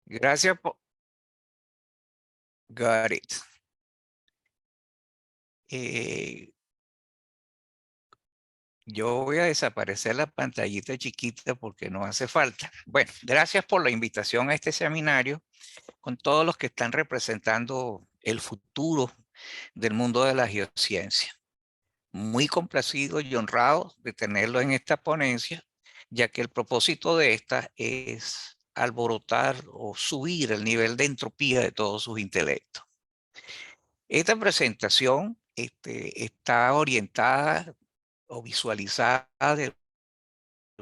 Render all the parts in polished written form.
Gracias por... Got it. Eh, yo voy a desaparecer la pantallita chiquita porque no hace falta. Bueno, gracias por la invitación a este seminario con todos los que están representando el futuro del mundo de la geociencia. Muy complacido y honrado de tenerlo en esta ponencia, ya que el propósito de esta es alborotar o subir el nivel de entropía de todos sus intelectos. Esta presentación está orientada o visualizada de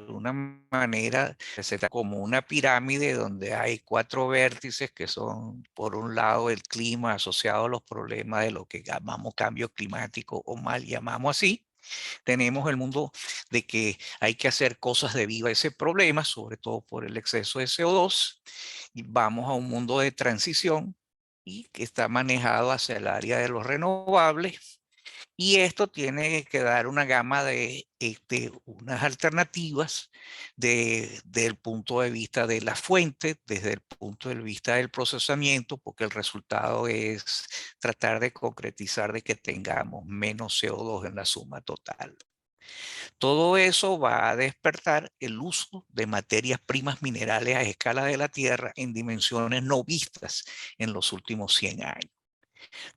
una manera, presenta como una pirámide donde hay cuatro vértices que son, por un lado, el clima asociado a los problemas de lo que llamamos cambio climático o mal llamamos así. Tenemos el mundo de que hay que hacer cosas debido a ese problema, sobre todo por el exceso de CO2, y vamos a un mundo de transición y que está manejado hacia el área de los renovables. Y esto tiene que dar una gama de unas alternativas desde el punto de vista de la fuente, desde el punto de vista del procesamiento, porque el resultado es tratar de concretizar de que tengamos menos CO2 en la suma total. Todo eso va a despertar el uso de materias primas minerales a escala de la Tierra en dimensiones no vistas en los últimos 100 años.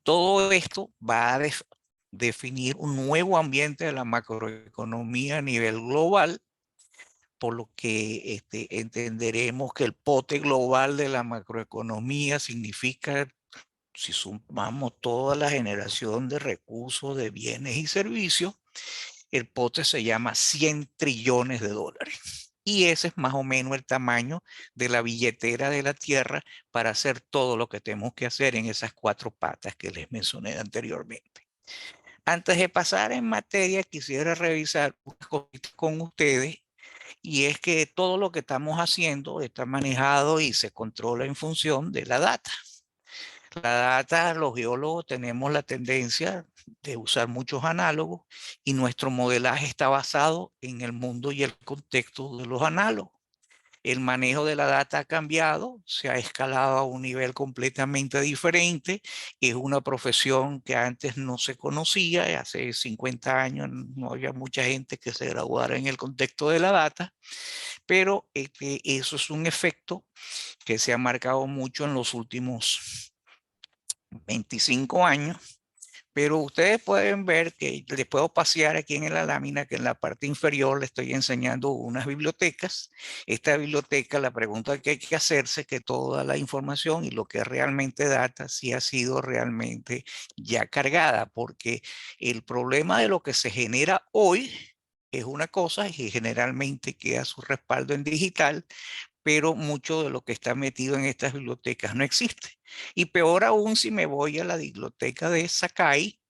Todo esto va a definir un nuevo ambiente de la macroeconomía a nivel global, por lo que entenderemos que el pote global de la macroeconomía significa, si sumamos toda la generación de recursos, de bienes y servicios, el pote se llama 100 trillones de dólares. Y ese es más o menos el tamaño de la billetera de la Tierra para hacer todo lo que tenemos que hacer en esas cuatro patas que les mencioné anteriormente. Antes de pasar en materia, quisiera revisar unas cositas con ustedes, y es que todo lo que estamos haciendo está manejado y se controla en función de la data. La data, los geólogos tenemos la tendencia de usar muchos análogos y nuestro modelaje está basado en el mundo y el contexto de los análogos. El manejo de la data ha cambiado, se ha escalado a un nivel completamente diferente. Es una profesión que antes no se conocía, hace 50 años no había mucha gente que se graduara en el contexto de la data, pero eso es un efecto que se ha marcado mucho en los últimos 25 años. Pero ustedes pueden ver que les puedo pasear aquí en la lámina que en la parte inferior le estoy enseñando unas bibliotecas. Esta biblioteca, la pregunta que hay que hacerse es que toda la información y lo que es realmente data sí ha sido realmente ya cargada, porque el problema de lo que se genera hoy es una cosa y generalmente queda su respaldo en digital, pero mucho de lo que está metido en estas bibliotecas no existe. Y peor aún si me voy a la biblioteca de Sakai,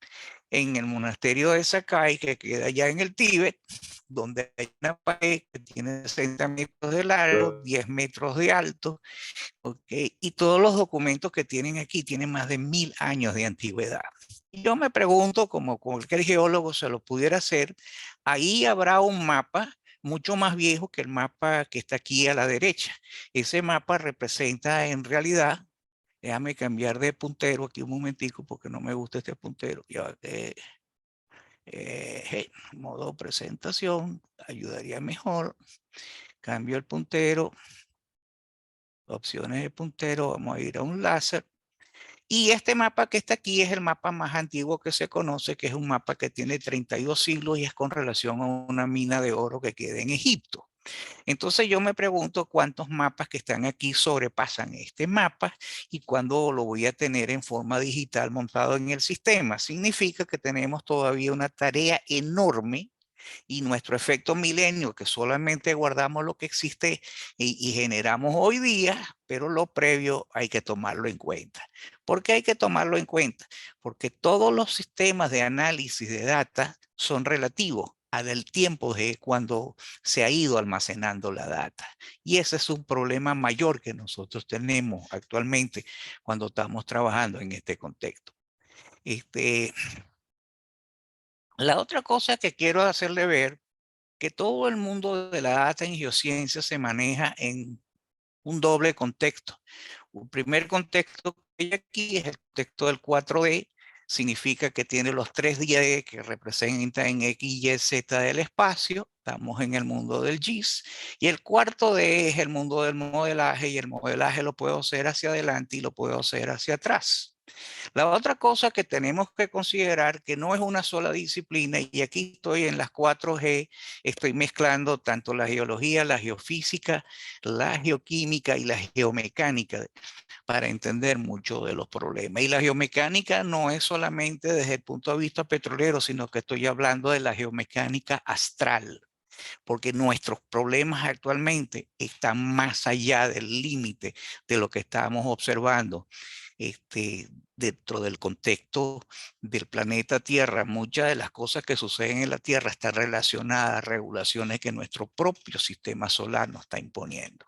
en el monasterio de Sakai, que queda allá en el Tíbet, donde hay una pared que tiene 60 metros de largo, 10 metros de alto, ¿okay? Y todos los documentos que tienen aquí tienen más de 1000 años de antigüedad. Y yo me pregunto, como cualquier geólogo se lo pudiera hacer, ahí habrá un mapa mucho más viejo que el mapa que está aquí a la derecha. Ese mapa representa en realidad, déjame cambiar de puntero aquí un momentico porque no me gusta este puntero. Ya, modo presentación, ayudaría mejor. Cambio el puntero, opciones de puntero, vamos a ir a un láser. Y este mapa que está aquí es el mapa más antiguo que se conoce, que es un mapa que tiene 32 siglos y es con relación a una mina de oro que queda en Egipto. Entonces yo me pregunto cuántos mapas que están aquí sobrepasan este mapa y cuándo lo voy a tener en forma digital montado en el sistema. Significa que tenemos todavía una tarea enorme, y nuestro efecto milenio, que solamente guardamos lo que existe y generamos hoy día, pero lo previo hay que tomarlo en cuenta. ¿Por qué hay que tomarlo en cuenta? Porque todos los sistemas de análisis de data son relativos al tiempo de cuando se ha ido almacenando la data. Y ese es un problema mayor que nosotros tenemos actualmente cuando estamos trabajando en este contexto. La otra cosa que quiero hacerle ver, que todo el mundo de la data en geociencia se maneja en un doble contexto. Un primer contexto que hay aquí es el contexto del 4D, significa que tiene los 3D que representan X, Y, Z del espacio. Estamos en el mundo del GIS. Y el cuarto D es el mundo del modelaje, y el modelaje lo puedo hacer hacia adelante y lo puedo hacer hacia atrás. La otra cosa que tenemos que considerar que no es una sola disciplina, y aquí estoy en las 4G, estoy mezclando tanto la geología, la geofísica, la geoquímica y la geomecánica para entender mucho de los problemas. Y la geomecánica no es solamente desde el punto de vista petrolero, sino que estoy hablando de la geomecánica astral, porque nuestros problemas actualmente están más allá del límite de lo que estamos observando. Dentro del contexto del planeta Tierra, muchas de las cosas que suceden en la Tierra están relacionadas a regulaciones que nuestro propio sistema solar nos está imponiendo.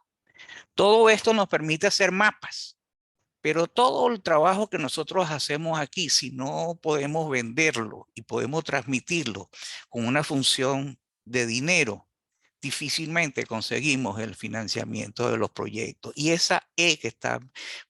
Todo esto nos permite hacer mapas, pero todo el trabajo que nosotros hacemos aquí, si no podemos venderlo y podemos transmitirlo con una función de dinero, difícilmente conseguimos el financiamiento de los proyectos. Y esa E que está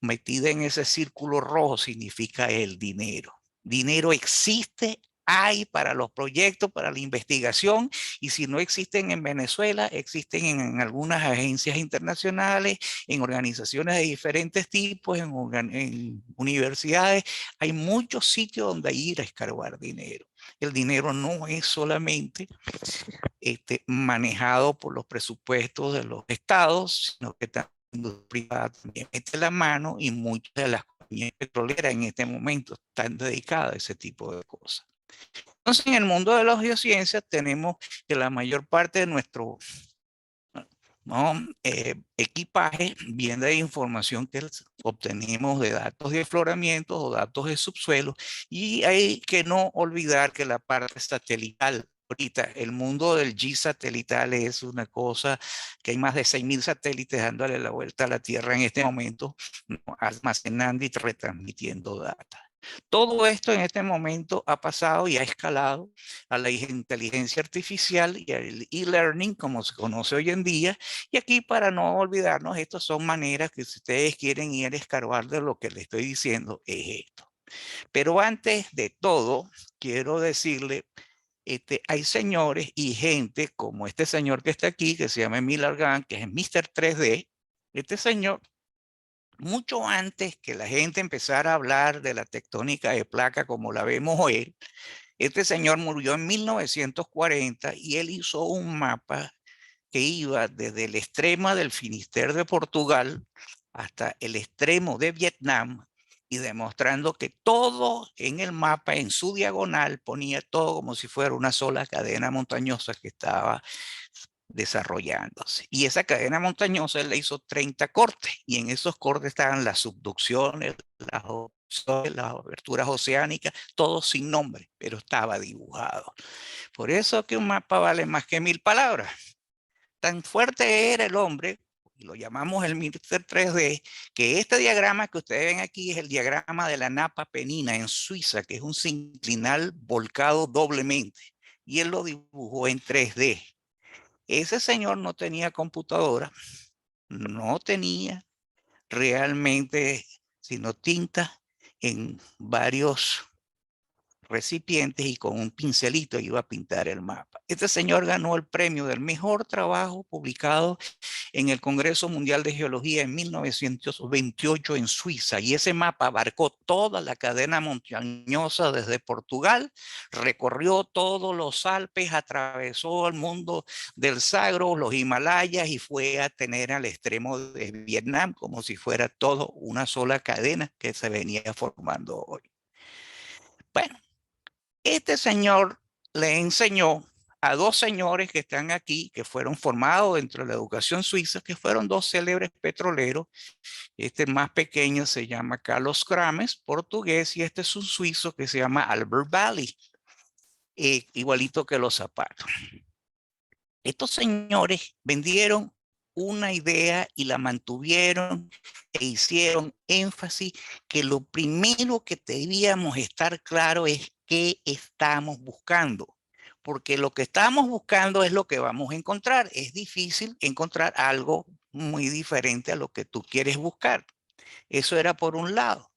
metida en ese círculo rojo significa el dinero. Dinero existe, hay para los proyectos, para la investigación, y si no existen en Venezuela, existen en algunas agencias internacionales, en organizaciones de diferentes tipos, en universidades. Hay muchos sitios donde ir a escarbar dinero. El dinero no es solamente manejado por los presupuestos de los estados, sino que también la industria privada también mete la mano, y muchas de las compañías petroleras en este momento están dedicadas a ese tipo de cosas. Entonces, en el mundo de las geociencias tenemos que la mayor parte de nuestro equipaje viene de información que obtenemos de datos de afloramientos o datos de subsuelo, y hay que no olvidar que la parte satelital, ahorita el mundo del GIS satelital es una cosa que hay más de 6.000 satélites dándole la vuelta a la Tierra en este momento, ¿no?, almacenando y retransmitiendo datos. Todo esto en este momento ha pasado y ha escalado a la inteligencia artificial y al e-learning, como se conoce hoy en día. Y aquí, para no olvidarnos, estas son maneras que, si ustedes quieren ir a escarbar de lo que les estoy diciendo, es esto. Pero antes de todo, quiero decirle, hay señores y gente como este señor que está aquí, que se llama Emil Argan, que es Mr. 3D. Este señor, mucho antes que la gente empezara a hablar de la tectónica de placa como la vemos hoy, este señor murió en 1940 y él hizo un mapa que iba desde el extremo del Finisterre de Portugal hasta el extremo de Vietnam, y demostrando que todo en el mapa, en su diagonal, ponía todo como si fuera una sola cadena montañosa que estaba desarrollándose. Y esa cadena montañosa él le hizo 30 cortes, y en esos cortes estaban las subducciones, las aberturas oceánicas, todo sin nombre, pero estaba dibujado. Por eso que un mapa vale más que 1000 palabras. Tan fuerte era el hombre, y lo llamamos el Mr. 3D, que este diagrama que ustedes ven aquí es el diagrama de la Napa Penina en Suiza, que es un sinclinal volcado doblemente, y él lo dibujó en 3D. Ese señor no tenía computadora, no tenía realmente sino tinta en varios recipientes, y con un pincelito iba a pintar el mapa. Este señor ganó el premio del mejor trabajo publicado en el Congreso Mundial de Geología en 1928 en Suiza, y ese mapa abarcó toda la cadena montañosa desde Portugal, recorrió todos los Alpes, atravesó el mundo del Sagro, los Himalayas, y fue a tener al extremo de Vietnam, como si fuera todo una sola cadena que se venía formando hoy. Bueno, este señor le enseñó a dos señores que están aquí, que fueron formados dentro de la educación suiza, que fueron dos célebres petroleros. Este más pequeño se llama Carlos Krames, portugués, y este es un suizo que se llama Albert Bally, igualito que los zapatos. Estos señores vendieron una idea y la mantuvieron, e hicieron énfasis que lo primero que debíamos estar claro es qué estamos buscando, porque lo que estamos buscando es lo que vamos a encontrar. Es difícil encontrar algo muy diferente a lo que tú quieres buscar. Eso era por un lado.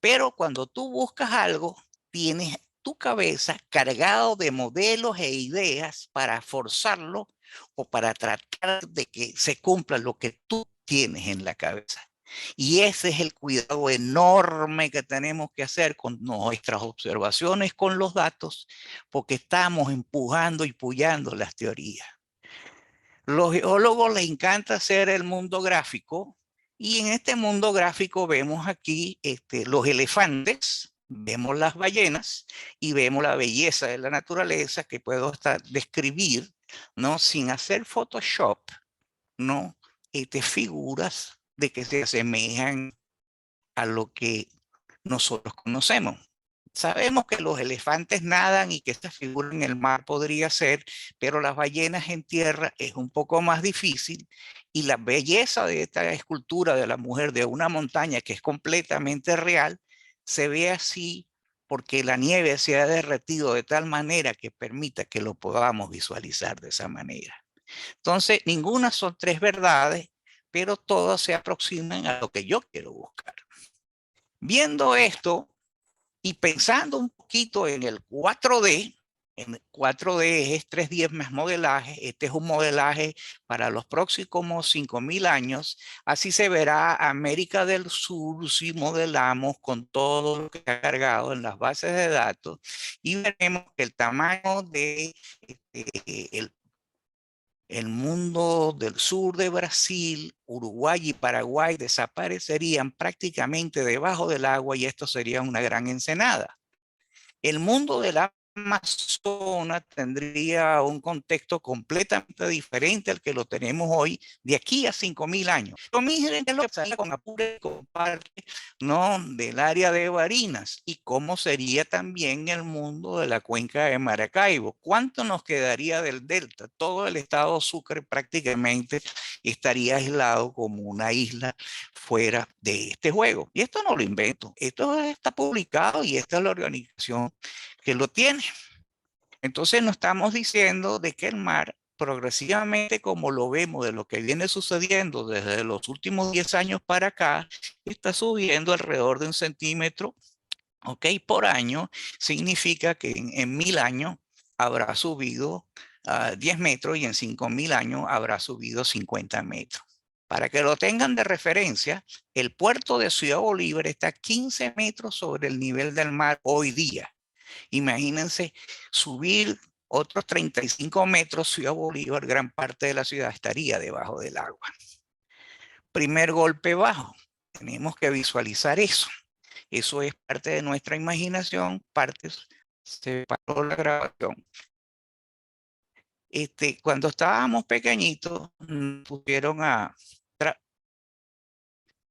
Pero cuando tú buscas algo, tienes tu cabeza cargado de modelos e ideas para forzarlo o para tratar de que se cumpla lo que tú tienes en la cabeza. Y ese es el cuidado enorme que tenemos que hacer con nuestras observaciones con los datos, porque estamos empujando y puyando las teorías. Los geólogos les encanta hacer el mundo gráfico y en este mundo gráfico vemos aquí los elefantes, vemos las ballenas y vemos la belleza de la naturaleza que puedo describir, ¿no? Sin hacer Photoshop, ¿no? Figuras de que se asemejan a lo que nosotros conocemos. Sabemos que los elefantes nadan y que esta figura en el mar podría ser, pero las ballenas en tierra es un poco más difícil y la belleza de esta escultura de la mujer de una montaña que es completamente real se ve así porque la nieve se ha derretido de tal manera que permita que lo podamos visualizar de esa manera. Entonces, ninguna son tres verdades, pero todas se aproximan a lo que yo quiero buscar. Viendo esto, y pensando un poquito en el 4D, en 4D es 3D más modelaje, este es un modelaje para los próximos 5.000 años, así se verá América del Sur si modelamos con todo lo que ha cargado en las bases de datos y veremos que el tamaño de el mundo del sur de Brasil, Uruguay y Paraguay desaparecerían prácticamente debajo del agua y esto sería una gran ensenada. El mundo de la Amazonas tendría un contexto completamente diferente al que lo tenemos hoy de aquí a 5.000 años. Lo mismo es lo que pasa con Apure, con parte, ¿no? Del área de Barinas y cómo sería también el mundo de la cuenca de Maracaibo. ¿Cuánto nos quedaría del delta? Todo el estado Sucre prácticamente estaría aislado como una isla fuera de este juego. Y esto no lo invento, esto está publicado y esta es la organización que lo tiene. Entonces no estamos diciendo de que el mar progresivamente como lo vemos de lo que viene sucediendo desde los últimos 10 años para acá, está subiendo alrededor de 1 centímetro, ¿ok? Por año, significa que en 1.000 años habrá subido 10 metros y en 5.000 años habrá subido 50 metros. Para que lo tengan de referencia, el puerto de Ciudad Bolívar está 15 metros sobre el nivel del mar hoy día. Imagínense subir otros 35 metros Ciudad Bolívar, gran parte de la ciudad estaría debajo del agua. Primer golpe bajo, tenemos que visualizar eso. Eso es parte de nuestra imaginación, parte se paró la grabación. Cuando estábamos pequeñitos,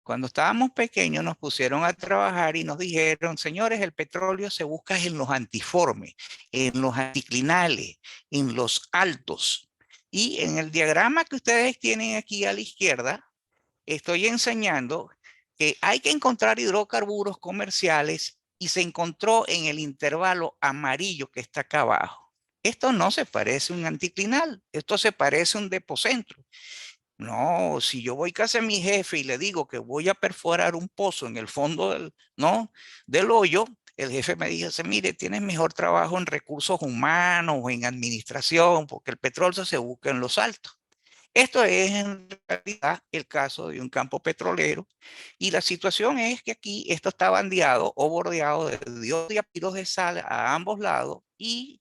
cuando estábamos pequeños nos pusieron a trabajar y nos dijeron, señores, el petróleo se busca en los antiformes, en los anticlinales, en los altos. Y en el diagrama que ustedes tienen aquí a la izquierda, estoy enseñando que hay que encontrar hidrocarburos comerciales y se encontró en el intervalo amarillo que está acá abajo. Esto no se parece a un anticlinal, esto se parece a un depocentro. No, si yo voy casi a mi jefe y le digo que voy a perforar un pozo en el fondo del hoyo, el jefe me dice, mire, tienes mejor trabajo en recursos humanos o en administración, porque el petróleo se busca en los altos. Esto es en realidad el caso de un campo petrolero y la situación es que aquí esto está bandeado o bordeado de dióxido de sal a ambos lados y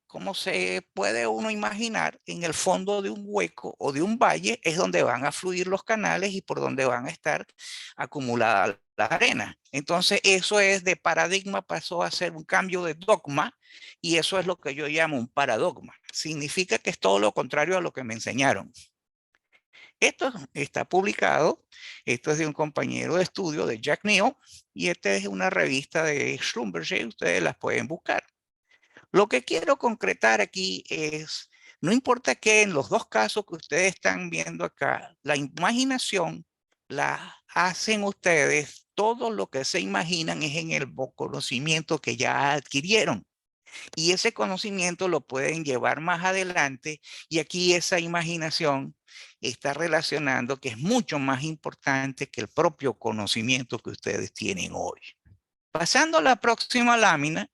como se puede uno imaginar, en el fondo de un hueco o de un valle es donde van a fluir los canales y por donde van a estar acumuladas las arenas. Entonces eso es de paradigma, pasó a ser un cambio de dogma y eso es lo que yo llamo un paradogma. Significa que es todo lo contrario a lo que me enseñaron. Esto está publicado, esto es de un compañero de estudio de Jack Neal y esta es una revista de Schlumberger, ustedes las pueden buscar. Lo que quiero concretar aquí es, no importa que en los dos casos que ustedes están viendo acá, la imaginación la hacen ustedes, todo lo que se imaginan es en el conocimiento que ya adquirieron. Y ese conocimiento lo pueden llevar más adelante y aquí esa imaginación está relacionando que es mucho más importante que el propio conocimiento que ustedes tienen hoy. Pasando a la próxima lámina,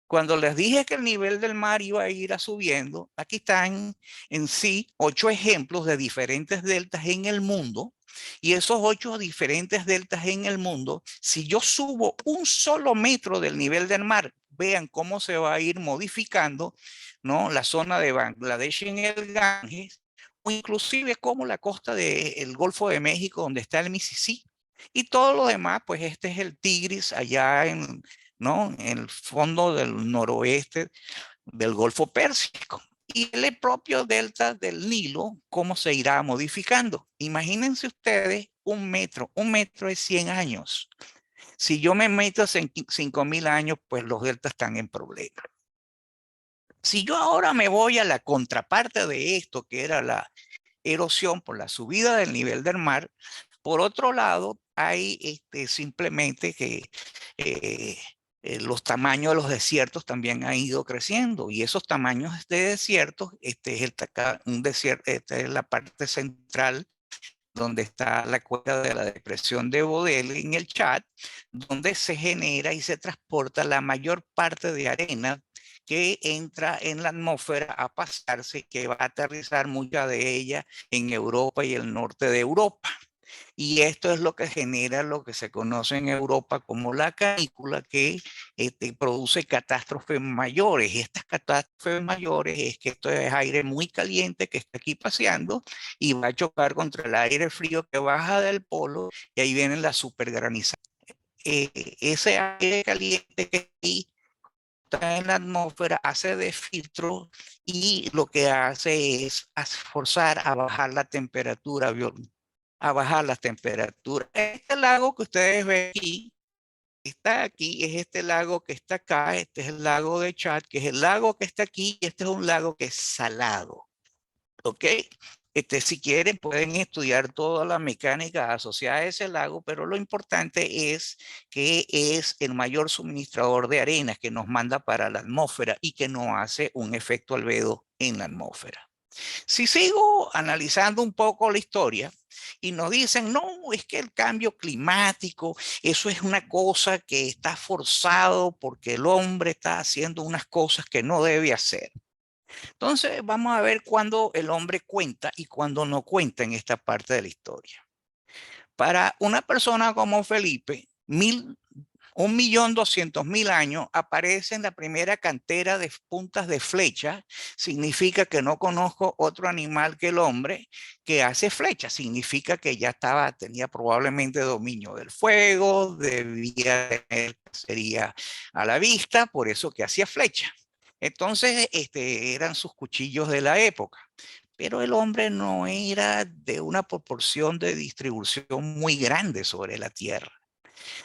cuando les dije que el nivel del mar iba a ir subiendo, aquí están en sí 8 ejemplos de diferentes deltas en el mundo. Y esos 8 diferentes deltas en el mundo, si yo subo un solo metro del nivel del mar, vean cómo se va a ir modificando, ¿no? La zona de Bangladesh en el Ganges, o inclusive como la costa del Golfo de México, donde está el Mississippi. Y todo lo demás, pues este es el Tigris allá en, ¿no? En el fondo del noroeste del Golfo Pérsico. Y el propio delta del Nilo, cómo se irá modificando. Imagínense ustedes un metro es 100 años. Si yo me meto en 5.000 años, pues los deltas están en problema. Si yo ahora me voy a la contraparte de esto, que era la erosión por la subida del nivel del mar, por otro lado, hay simplemente que eh, los tamaños de los desiertos también han ido creciendo y esos tamaños de desiertos, este es un desierto, esta es la parte central donde está la cuenca de la depresión de Bodel en el Chad, donde se genera y se transporta la mayor parte de arena que entra en la atmósfera a pasarse, que va a aterrizar mucha de ella en Europa y el norte de Europa. Y esto es lo que genera lo que se conoce en Europa como la canícula, que produce catástrofes mayores. Y estas catástrofes mayores es que esto es aire muy caliente que está aquí paseando y va a chocar contra el aire frío que baja del polo y ahí vienen las supergranizadas. Ese aire caliente que está en la atmósfera hace de filtro y lo que hace es forzar a bajar la temperatura a bajar las temperaturas. Este lago que ustedes ven aquí, está aquí, es este lago que está acá, este es el lago de Chad, que es el lago que está aquí, y este es un lago que es salado, ¿ok? Si quieren pueden estudiar toda la mecánica asociada a ese lago, pero lo importante es que es el mayor suministrador de arenas que nos manda para la atmósfera y que no hace un efecto albedo en la atmósfera. Si sigo analizando un poco la historia y nos dicen, no, es que el cambio climático, eso es una cosa que está forzado porque el hombre está haciendo unas cosas que no debe hacer. Entonces vamos a ver cuándo el hombre cuenta y cuándo no cuenta en esta parte de la historia. Para una persona como Felipe, 1.200.000 años, aparece en la primera cantera de puntas de flecha. Significa que no conozco otro animal que el hombre que hace flecha. Significa que ya tenía probablemente dominio del fuego, debía tener cacería a la vista, por eso que hacía flecha. Entonces, eran sus cuchillos de la época. Pero el hombre no era de una proporción de distribución muy grande sobre la Tierra.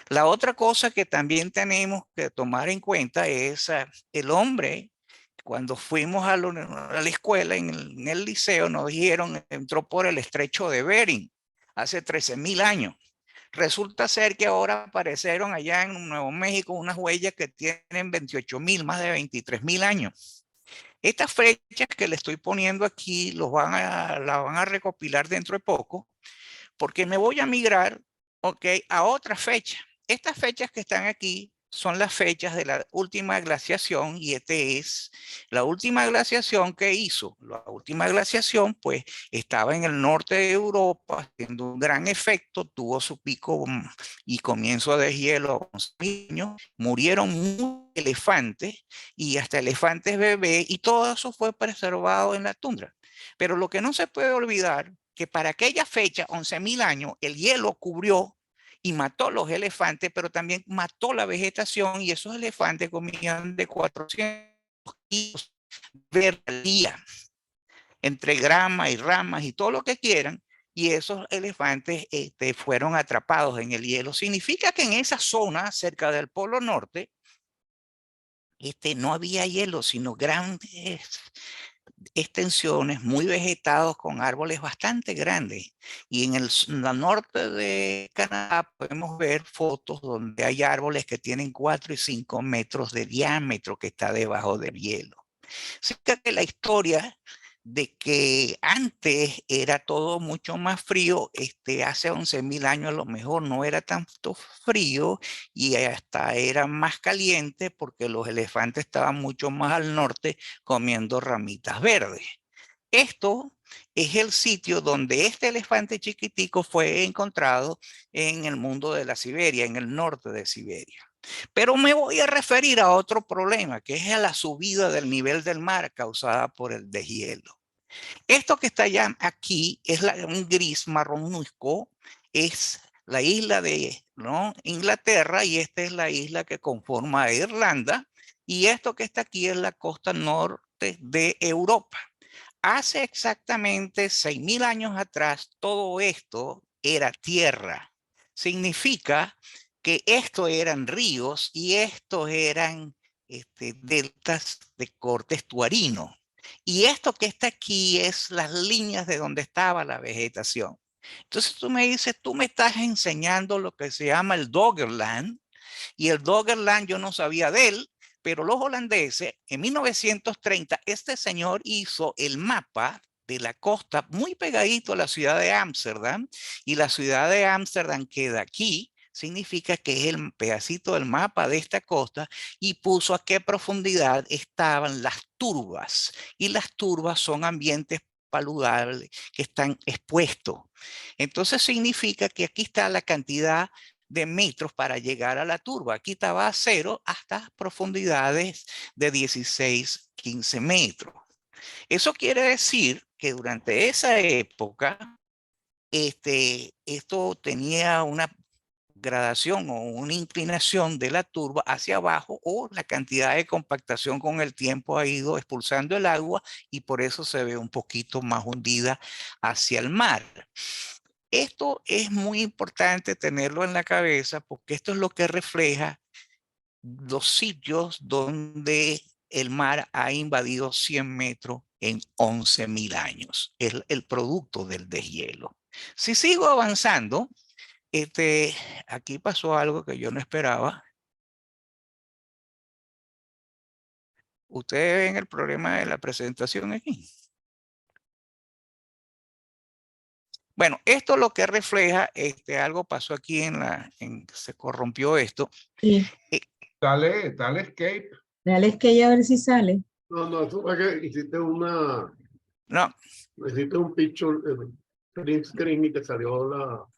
La otra cosa que también tenemos que tomar en cuenta es el hombre. Cuando fuimos a la escuela, en el liceo, nos dijeron, entró por el estrecho de Bering hace 13.000 años. Resulta ser que ahora aparecieron allá en Nuevo México unas huellas que tienen 28.000, más de 23.000 años. Estas fechas que le estoy poniendo aquí las van a recopilar dentro de poco, porque me voy a migrar, ok, a otra fecha. Estas fechas que están aquí son las fechas de la última glaciación y es la última glaciación que hizo. La última glaciación pues estaba en el norte de Europa haciendo un gran efecto, tuvo su pico y comienzo de hielo a años, murieron muchos elefantes y hasta elefantes bebés y todo eso fue preservado en la tundra. Pero lo que no se puede olvidar que para aquella fecha, 11.000 años, el hielo cubrió y mató los elefantes, pero también mató la vegetación y esos elefantes comían de 400 kilos de al día, entre grama y ramas y todo lo que quieran, y esos elefantes fueron atrapados en el hielo. Significa que en esa zona, cerca del Polo Norte, no había hielo, sino grandes extensiones, muy vegetados con árboles bastante grandes. Y en el norte de Canadá podemos ver fotos donde hay árboles que tienen 4 y 5 metros de diámetro que está debajo del hielo. Así que la historia de que antes era todo mucho más frío, hace 11.000 años a lo mejor no era tanto frío y hasta era más caliente porque los elefantes estaban mucho más al norte comiendo ramitas verdes. Esto es el sitio donde este elefante chiquitico fue encontrado en el mundo de la Siberia, en el norte de Siberia. Pero me voy a referir a otro problema, que es a la subida del nivel del mar causada por el deshielo. Esto que está ya aquí es un gris marronuzco, es la isla de, ¿no?, Inglaterra, y esta es la isla que conforma Irlanda, y esto que está aquí es la costa norte de Europa. Hace exactamente 6.000 años atrás, todo esto era tierra. Significa que estos eran ríos y estos eran deltas de corte estuarino. Y esto que está aquí es las líneas de donde estaba la vegetación. Entonces tú me dices, tú me estás enseñando lo que se llama el Doggerland, y el Doggerland yo no sabía de él, pero los holandeses, en 1930, este señor hizo el mapa de la costa muy pegadito a la ciudad de Ámsterdam, y la ciudad de Ámsterdam queda aquí, significa que es el pedacito del mapa de esta costa, y puso a qué profundidad estaban las turbas, y las turbas son ambientes paludables que están expuestos. Entonces significa que aquí está la cantidad de metros para llegar a la turba. Aquí estaba a cero hasta profundidades de 16, 15 metros. Eso quiere decir que durante esa época, esto tenía una gradación o una inclinación de la turba hacia abajo, o la cantidad de compactación con el tiempo ha ido expulsando el agua y por eso se ve un poquito más hundida hacia el mar. Esto es muy importante tenerlo en la cabeza porque esto es lo que refleja los sitios donde el mar ha invadido 100 metros en 11.000 años. Es el producto del deshielo. Si sigo avanzando, aquí pasó algo que yo no esperaba. Ustedes ven el problema de la presentación aquí. Bueno, esto lo que refleja, algo pasó aquí se corrompió esto. Sí, Eh, Dale escape. dale es que ya a ver si sale. No, eso fue que hiciste no, hiciste un picture, print screen y te salió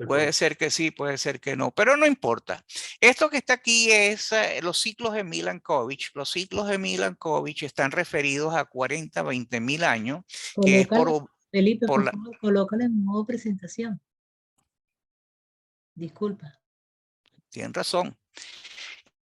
puede ser que sí, puede ser que no, pero no importa. Esto que está aquí es los ciclos de Milankovitch. Los ciclos de Milankovitch están referidos a 40, 20.000 años, que es Colócale, Felipe, por por la... favor, colócale en modo presentación. Disculpa. Tienen razón.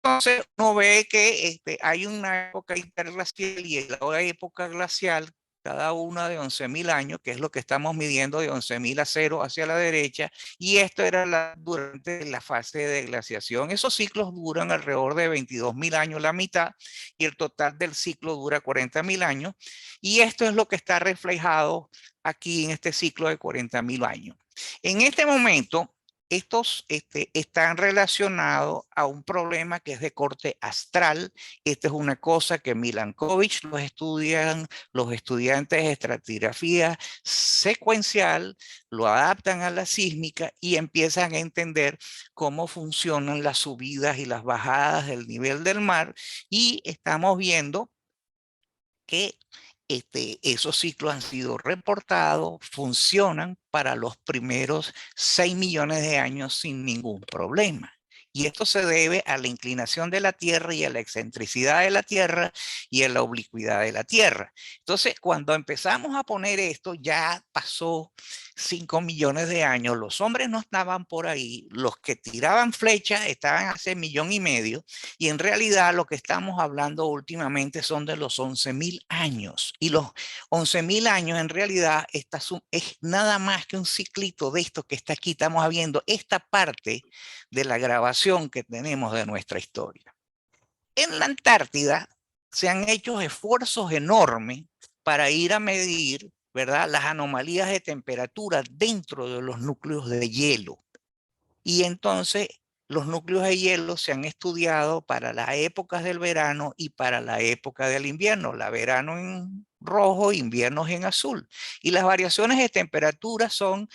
Entonces uno ve que hay una época interglacial y la época glacial, cada una de 11.000 años, que es lo que estamos midiendo de 11.000 a 0 hacia la derecha, y esto era durante la fase de glaciación. Esos ciclos duran alrededor de 22.000 años la mitad, y el total del ciclo dura 40.000 años, y esto es lo que está reflejado aquí en este ciclo de 40.000 años. En este momento, estos están relacionados a un problema que es de corte astral. Esta es una cosa que Milankovitch los estudian los estudiantes de estratigrafía secuencial, lo adaptan a la sísmica y empiezan a entender cómo funcionan las subidas y las bajadas del nivel del mar, y estamos viendo que esos ciclos han sido reportados, funcionan para los primeros 6 millones de años sin ningún problema. Y esto se debe a la inclinación de la Tierra y a la excentricidad de la Tierra y a la oblicuidad de la Tierra. Entonces, cuando empezamos a poner esto, ya pasó 5 millones de años, los hombres no estaban por ahí, los que tiraban flechas estaban hace 1,5 millones, y en realidad lo que estamos hablando últimamente son de los 11.000 años. Y los 11.000 años en realidad es nada más que un ciclito de esto que está aquí. Estamos viendo esta parte de la grabación que tenemos de nuestra historia. En la Antártida se han hecho esfuerzos enormes para ir a medir, ¿verdad?, las anomalías de temperatura dentro de los núcleos de hielo. Y entonces los núcleos de hielo se han estudiado para las épocas del verano y para la época del invierno. La verano en rojo, inviernos en azul. Y las variaciones de temperatura son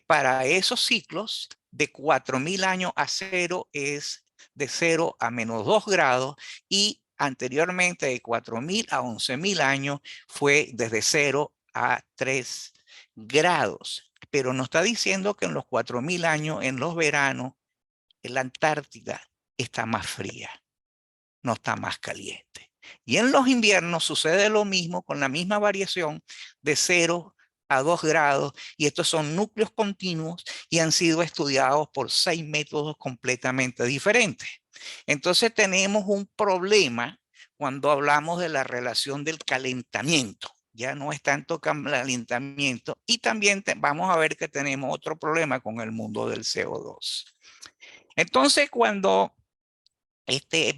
para esos ciclos de 4.000 años a cero es de 0 a menos 2 grados y anteriormente de 4.000 a 11.000 años fue desde 0 a 3 grados. Pero nos está diciendo que en los 4.000 años, en los veranos, la Antártida está más fría, no está más caliente. Y en los inviernos sucede lo mismo con la misma variación de 0 a 2 grados, y estos son núcleos continuos y han sido estudiados por 6 métodos completamente diferentes. Entonces tenemos un problema cuando hablamos de la relación del calentamiento. Ya no es tanto calentamiento, y también vamos a ver que tenemos otro problema con el mundo del CO2. Entonces, cuando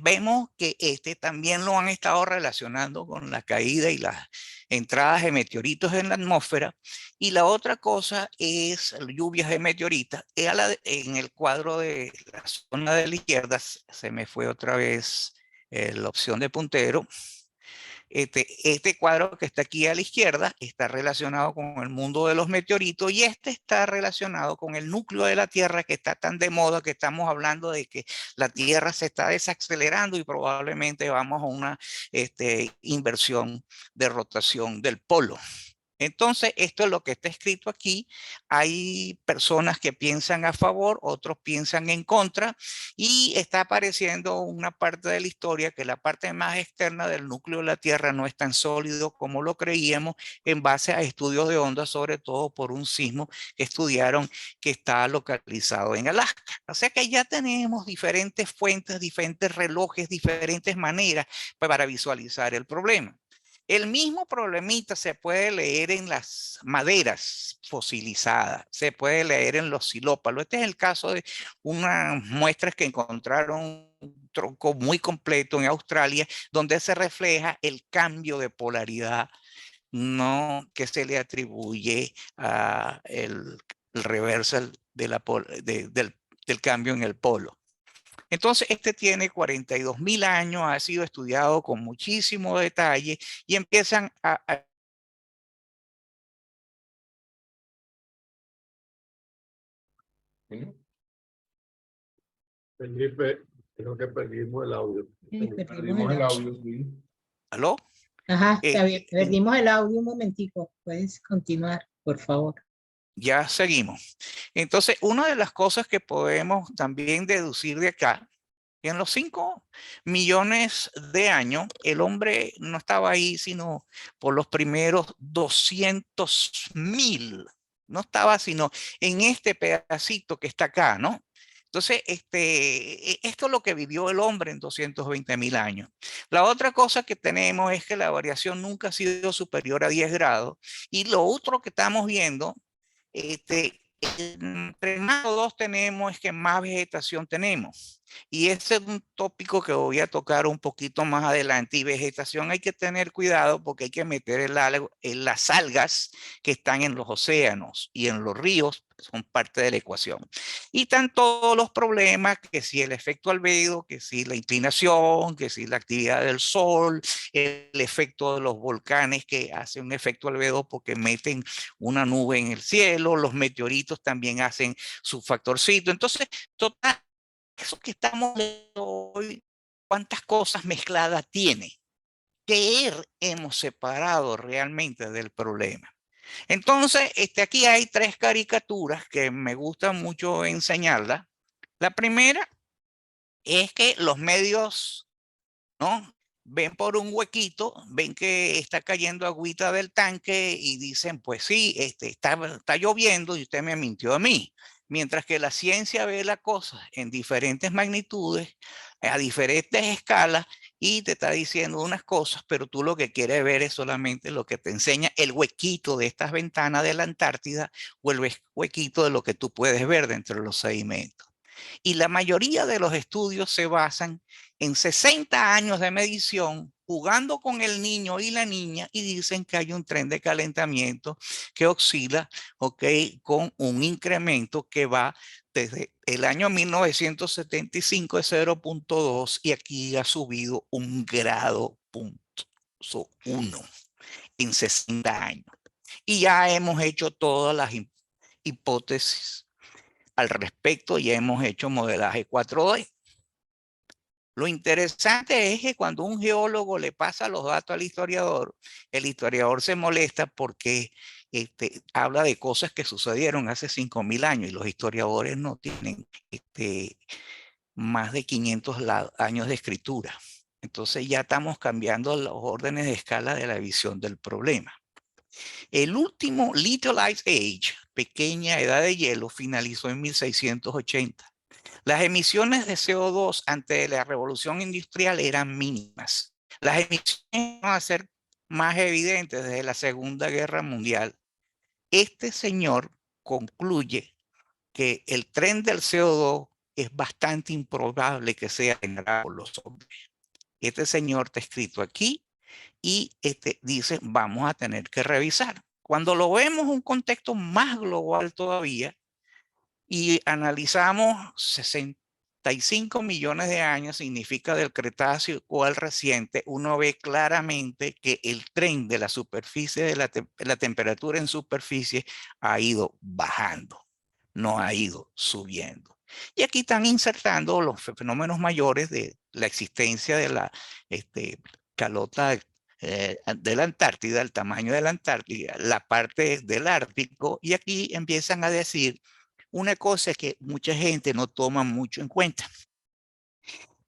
vemos que también lo han estado relacionando con la caída y las entradas de meteoritos en la atmósfera, y la otra cosa es lluvias de meteoritos. En el cuadro de la zona de la izquierda, se me fue otra vez la opción de puntero. Este cuadro que está aquí a la izquierda está relacionado con el mundo de los meteoritos, y está relacionado con el núcleo de la Tierra, que está tan de moda, que estamos hablando de que la Tierra se está desacelerando y probablemente vamos a una inversión de rotación del polo. Entonces, esto es lo que está escrito aquí. Hay personas que piensan a favor, otros piensan en contra, y está apareciendo una parte de la historia que la parte más externa del núcleo de la Tierra no es tan sólido como lo creíamos, en base a estudios de ondas, sobre todo por un sismo que estudiaron que está localizado en Alaska. O sea que ya tenemos diferentes fuentes, diferentes relojes, diferentes maneras para visualizar el problema. El mismo problemita se puede leer en las maderas fosilizadas, se puede leer en los xilópalos. Este es el caso de unas muestras que encontraron un tronco muy completo en Australia, donde se refleja el cambio de polaridad, no que se le atribuye a el reversal del cambio en el polo. Entonces, tiene 42.000 años, ha sido estudiado con muchísimo detalle, y empiezan a Felipe, creo que perdimos el audio. Sí, Perdimos el audio, sí. ¿Aló? Ajá, está bien. Perdimos el audio un momentico. Puedes continuar, por favor. Ya seguimos. Entonces, una de las cosas que podemos también deducir de acá, en los 5 millones de años, el hombre no estaba ahí sino por los primeros 200.000. No estaba sino en este pedacito que está acá, ¿no? Entonces, esto es lo que vivió el hombre en 220.000 años. La otra cosa que tenemos es que la variación nunca ha sido superior a 10 grados. Y lo otro que estamos viendo, entre más CO2 tenemos, es que más vegetación tenemos. Y ese es un tópico que voy a tocar un poquito más adelante. Y vegetación hay que tener cuidado, porque hay que meter en las algas que están en los océanos y en los ríos, son parte de la ecuación. Y están todos los problemas, que si el efecto albedo, que si la inclinación, que si la actividad del sol, el efecto de los volcanes que hacen un efecto albedo porque meten una nube en el cielo, los meteoritos también hacen su factorcito. Entonces, total, eso que estamos viendo hoy, ¿cuántas cosas mezcladas tiene? ¿Qué hemos separado realmente del problema? Entonces, aquí hay 3 caricaturas que me gusta mucho enseñarlas. La primera es que los medios, ¿no?, ven por un huequito, ven que está cayendo agüita del tanque y dicen, pues sí, está lloviendo y usted me mintió a mí. Mientras que la ciencia ve la cosa en diferentes magnitudes, a diferentes escalas, y te está diciendo unas cosas, pero tú lo que quieres ver es solamente lo que te enseña el huequito de estas ventanas de la Antártida, o el huequito de lo que tú puedes ver dentro de los sedimentos. Y la mayoría de los estudios se basan en 60 años de medición, jugando con el niño y la niña, y dicen que hay un tren de calentamiento que oscila, ¿ok?, con un incremento que va desde el año 1975 de 0.2 y aquí ha subido 1,1 en 60 años. Y ya hemos hecho todas las hipótesis al respecto, ya hemos hecho modelaje 4D. Lo interesante es que cuando un geólogo le pasa los datos al historiador, el historiador se molesta porque habla de cosas que sucedieron hace 5.000 años y los historiadores no tienen más de 500 años de escritura. Entonces ya estamos cambiando los órdenes de escala de la visión del problema. El último Little Ice Age, pequeña edad de hielo, finalizó en 1680. Las emisiones de CO2 antes de la revolución industrial eran mínimas. Las emisiones van a ser más evidentes desde la Segunda Guerra Mundial. Este señor concluye que el tren del CO2 es bastante improbable que sea generado por los hombres. Este señor está escrito aquí y dice, vamos a tener que revisar. Cuando lo vemos en un contexto más global todavía y analizamos 65 millones de años, significa del Cretácico al reciente, uno ve claramente que el tren de la superficie, de la temperatura en superficie ha ido bajando, no ha ido subiendo. Y aquí están insertando los fenómenos mayores de la existencia de la calota de la Antártida, el tamaño de la Antártida, la parte del Ártico, y aquí empiezan a decir una cosa que mucha gente no toma mucho en cuenta.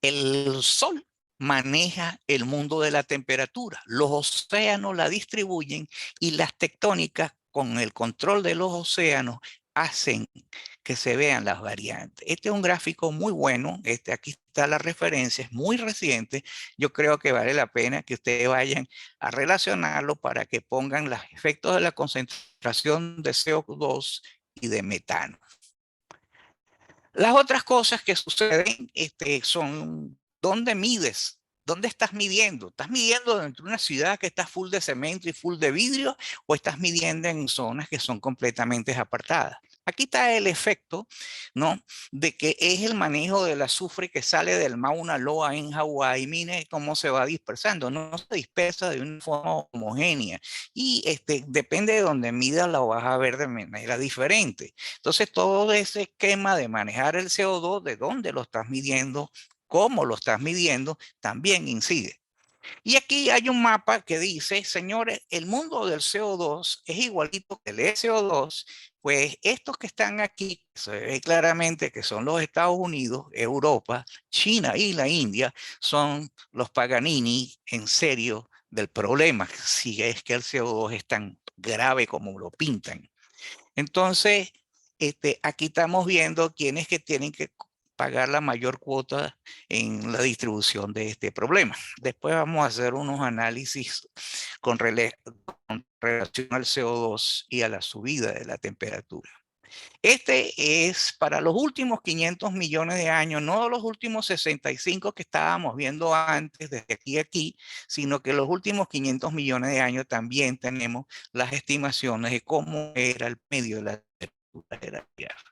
El Sol maneja el mundo de la temperatura, los océanos la distribuyen y las tectónicas con el control de los océanos hacen que se vean las variantes. Este es un gráfico muy bueno, aquí está la referencia, es muy reciente. Yo creo que vale la pena que ustedes vayan a relacionarlo para que pongan los efectos de la concentración de CO2 y de metano. Las otras cosas que suceden son, ¿dónde mides? ¿Dónde estás midiendo? ¿Estás midiendo dentro de una ciudad que está full de cemento y full de vidrio o estás midiendo en zonas que son completamente apartadas? Aquí está el efecto, ¿no?, de que es el manejo del azufre que sale del Mauna Loa en Hawái. Mire cómo se va dispersando, no se dispersa de una forma homogénea y depende de donde midas lo vas a ver de manera diferente. Entonces todo ese esquema de manejar el CO2, de dónde lo estás midiendo, cómo lo estás midiendo, también incide. Y aquí hay un mapa que dice, señores, el mundo del CO2 es igualito que el SO2, pues estos que están aquí, se ve claramente que son los Estados Unidos, Europa, China y la India, son los Paganini en serio del problema, si es que el CO2 es tan grave como lo pintan. Entonces, aquí estamos viendo quiénes que tienen que pagar la mayor cuota en la distribución de este problema. Después vamos a hacer unos análisis con relación al CO2 y a la subida de la temperatura. Este es para los últimos 500 millones de años, no los últimos 65 que estábamos viendo antes, desde aquí a aquí, sino que los últimos 500 millones de años también tenemos las estimaciones de cómo era el medio de la temperatura de la Tierra.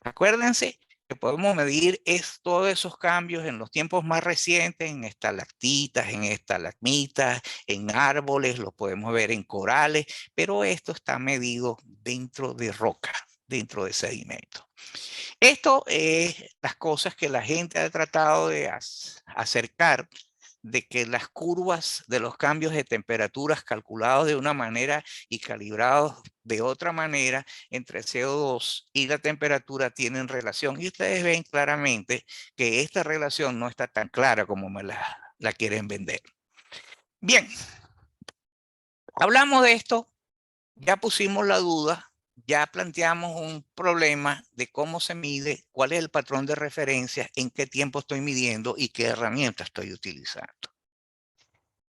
Acuérdense que podemos medir todos esos cambios en los tiempos más recientes, en estalactitas, en estalagmitas, en árboles, lo podemos ver en corales, pero esto está medido dentro de roca, dentro de sedimento. Esto es las cosas que la gente ha tratado de acercar, de que las curvas de los cambios de temperaturas calculados de una manera y calibrados de otra manera entre CO2 y la temperatura tienen relación. Y ustedes ven claramente que esta relación no está tan clara como me la quieren vender. Bien, hablamos de esto, ya pusimos la duda, ya planteamos un problema de cómo se mide, cuál es el patrón de referencia, en qué tiempo estoy midiendo y qué herramienta estoy utilizando.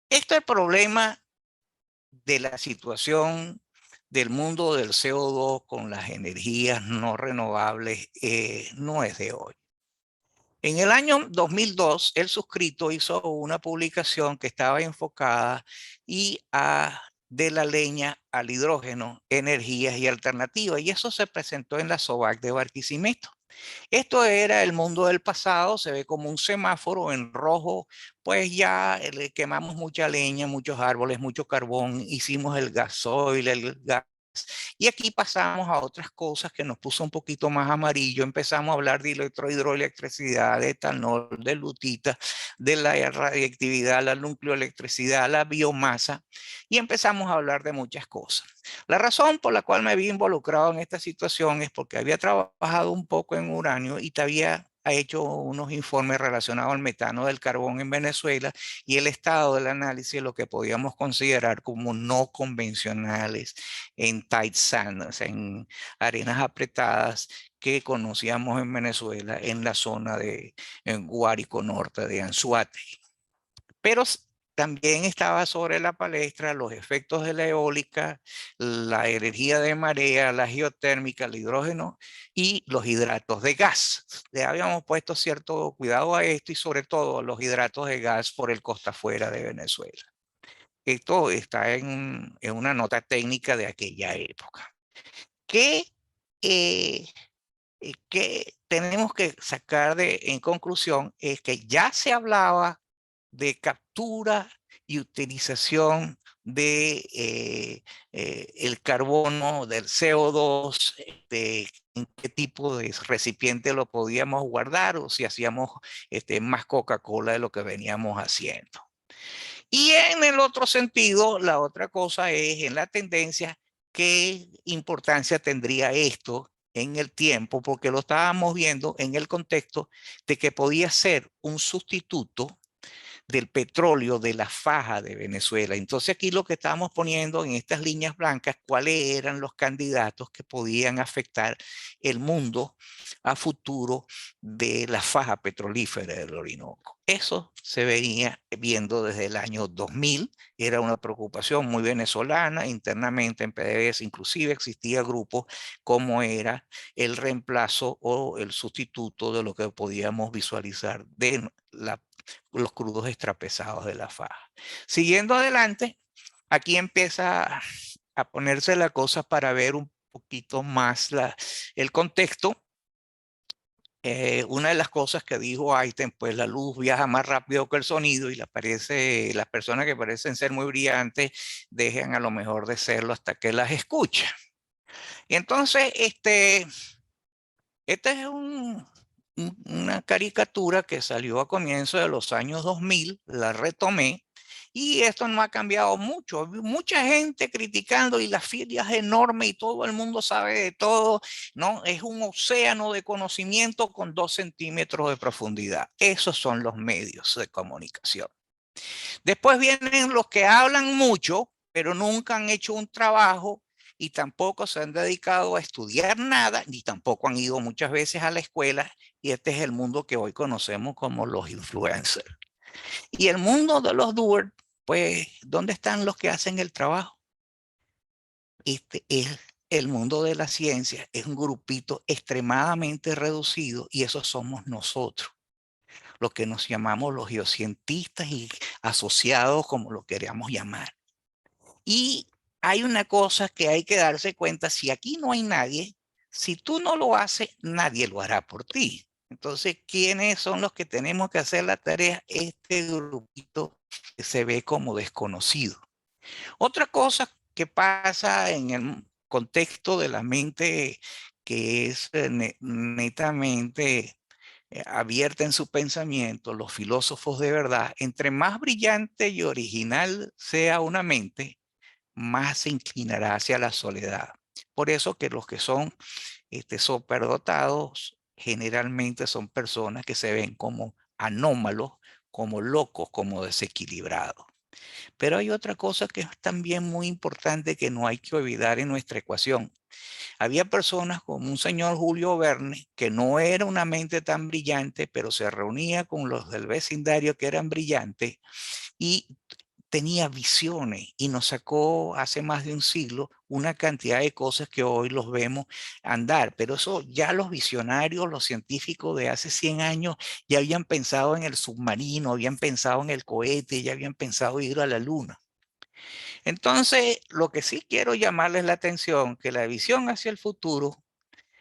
Este problema de la situación del mundo del CO2 con las energías no renovables no es de hoy. En el año 2002, el suscrito hizo una publicación que estaba enfocada de la leña al hidrógeno, energías y alternativas, y eso se presentó en la SOVAC de Barquisimeto. Esto era el mundo del pasado, se ve como un semáforo en rojo, pues ya le quemamos mucha leña, muchos árboles, mucho carbón, hicimos el gasoil, el gas. Y aquí pasamos a otras cosas que nos puso un poquito más amarillo. Empezamos a hablar de hidroelectricidad, de etanol, de lutita, de la radiactividad, la nucleoelectricidad, la biomasa, y empezamos a hablar de muchas cosas. La razón por la cual me vi involucrado en esta situación es porque había trabajado un poco en uranio y había hecho unos informes relacionados al metano del carbón en Venezuela y el estado del análisis de lo que podíamos considerar como no convencionales en tight sand, o sea, en arenas apretadas que conocíamos en Venezuela en la zona de Guárico Norte de Anzoátegui. Pero también estaba sobre la palestra los efectos de la eólica, la energía de marea, la geotérmica, el hidrógeno y los hidratos de gas. Le habíamos puesto cierto cuidado a esto y sobre todo los hidratos de gas por el costa afuera de Venezuela. Esto está en una nota técnica de aquella época. ¿Qué tenemos que sacar en conclusión? Es que ya se hablaba de captura y utilización de el carbono, del CO2, de en qué tipo de recipiente lo podíamos guardar o si hacíamos más Coca-Cola de lo que veníamos haciendo. Y en el otro sentido, la otra cosa es en la tendencia, qué importancia tendría esto en el tiempo, porque lo estábamos viendo en el contexto de que podía ser un sustituto del petróleo de la faja de Venezuela. Entonces aquí lo que estamos poniendo en estas líneas blancas, cuáles eran los candidatos que podían afectar el mundo a futuro de la faja petrolífera del Orinoco. Eso se venía viendo desde el año 2000, era una preocupación muy venezolana, internamente en PDVSA inclusive existía grupos como era el reemplazo o el sustituto de lo que podíamos visualizar de los crudos extrapesados de la faja. Siguiendo adelante, aquí empieza a ponerse la cosa para ver un poquito más el contexto. Una de las cosas que dijo Einstein, pues la luz viaja más rápido que el sonido y las personas que parecen ser muy brillantes dejan a lo mejor de serlo hasta que las escuchan. Y entonces, esta es una caricatura que salió a comienzos de los años 2000, la retomé, y esto no ha cambiado mucho. Mucha gente criticando y la filia es enorme y todo el mundo sabe de todo, ¿no? Es un océano de conocimiento con 2 centímetros de profundidad. Esos son los medios de comunicación. Después vienen los que hablan mucho, pero nunca han hecho un trabajo y tampoco se han dedicado a estudiar nada, ni tampoco han ido muchas veces a la escuela, y este es el mundo que hoy conocemos como los influencers. Y el mundo de los doers, pues, ¿dónde están los que hacen el trabajo? Este es el mundo de la ciencia, es un grupito extremadamente reducido y eso somos nosotros, lo que nos llamamos los geocientistas y asociados, como lo queríamos llamar. Y hay una cosa que hay que darse cuenta, si aquí no hay nadie, si tú no lo haces, nadie lo hará por ti. Entonces, ¿quiénes son los que tenemos que hacer la tarea? Este grupito que se ve como desconocido. Otra cosa que pasa en el contexto de la mente que es netamente abierta en su pensamiento, los filósofos de verdad, entre más brillante y original sea una mente, más se inclinará hacia la soledad. Por eso que los que son superdotados generalmente son personas que se ven como anómalos, como locos, como desequilibrados. Pero hay otra cosa que es también muy importante que no hay que olvidar en nuestra ecuación. Había personas como un señor Julio Verne, que no era una mente tan brillante, pero se reunía con los del vecindario que eran brillantes y tenía visiones y nos sacó hace más de un siglo una cantidad de cosas que hoy los vemos andar. Pero eso ya los visionarios, los científicos de hace 100 años ya habían pensado en el submarino, habían pensado en el cohete, ya habían pensado ir a la luna. Entonces, lo que sí quiero llamarles la atención, que la visión hacia el futuro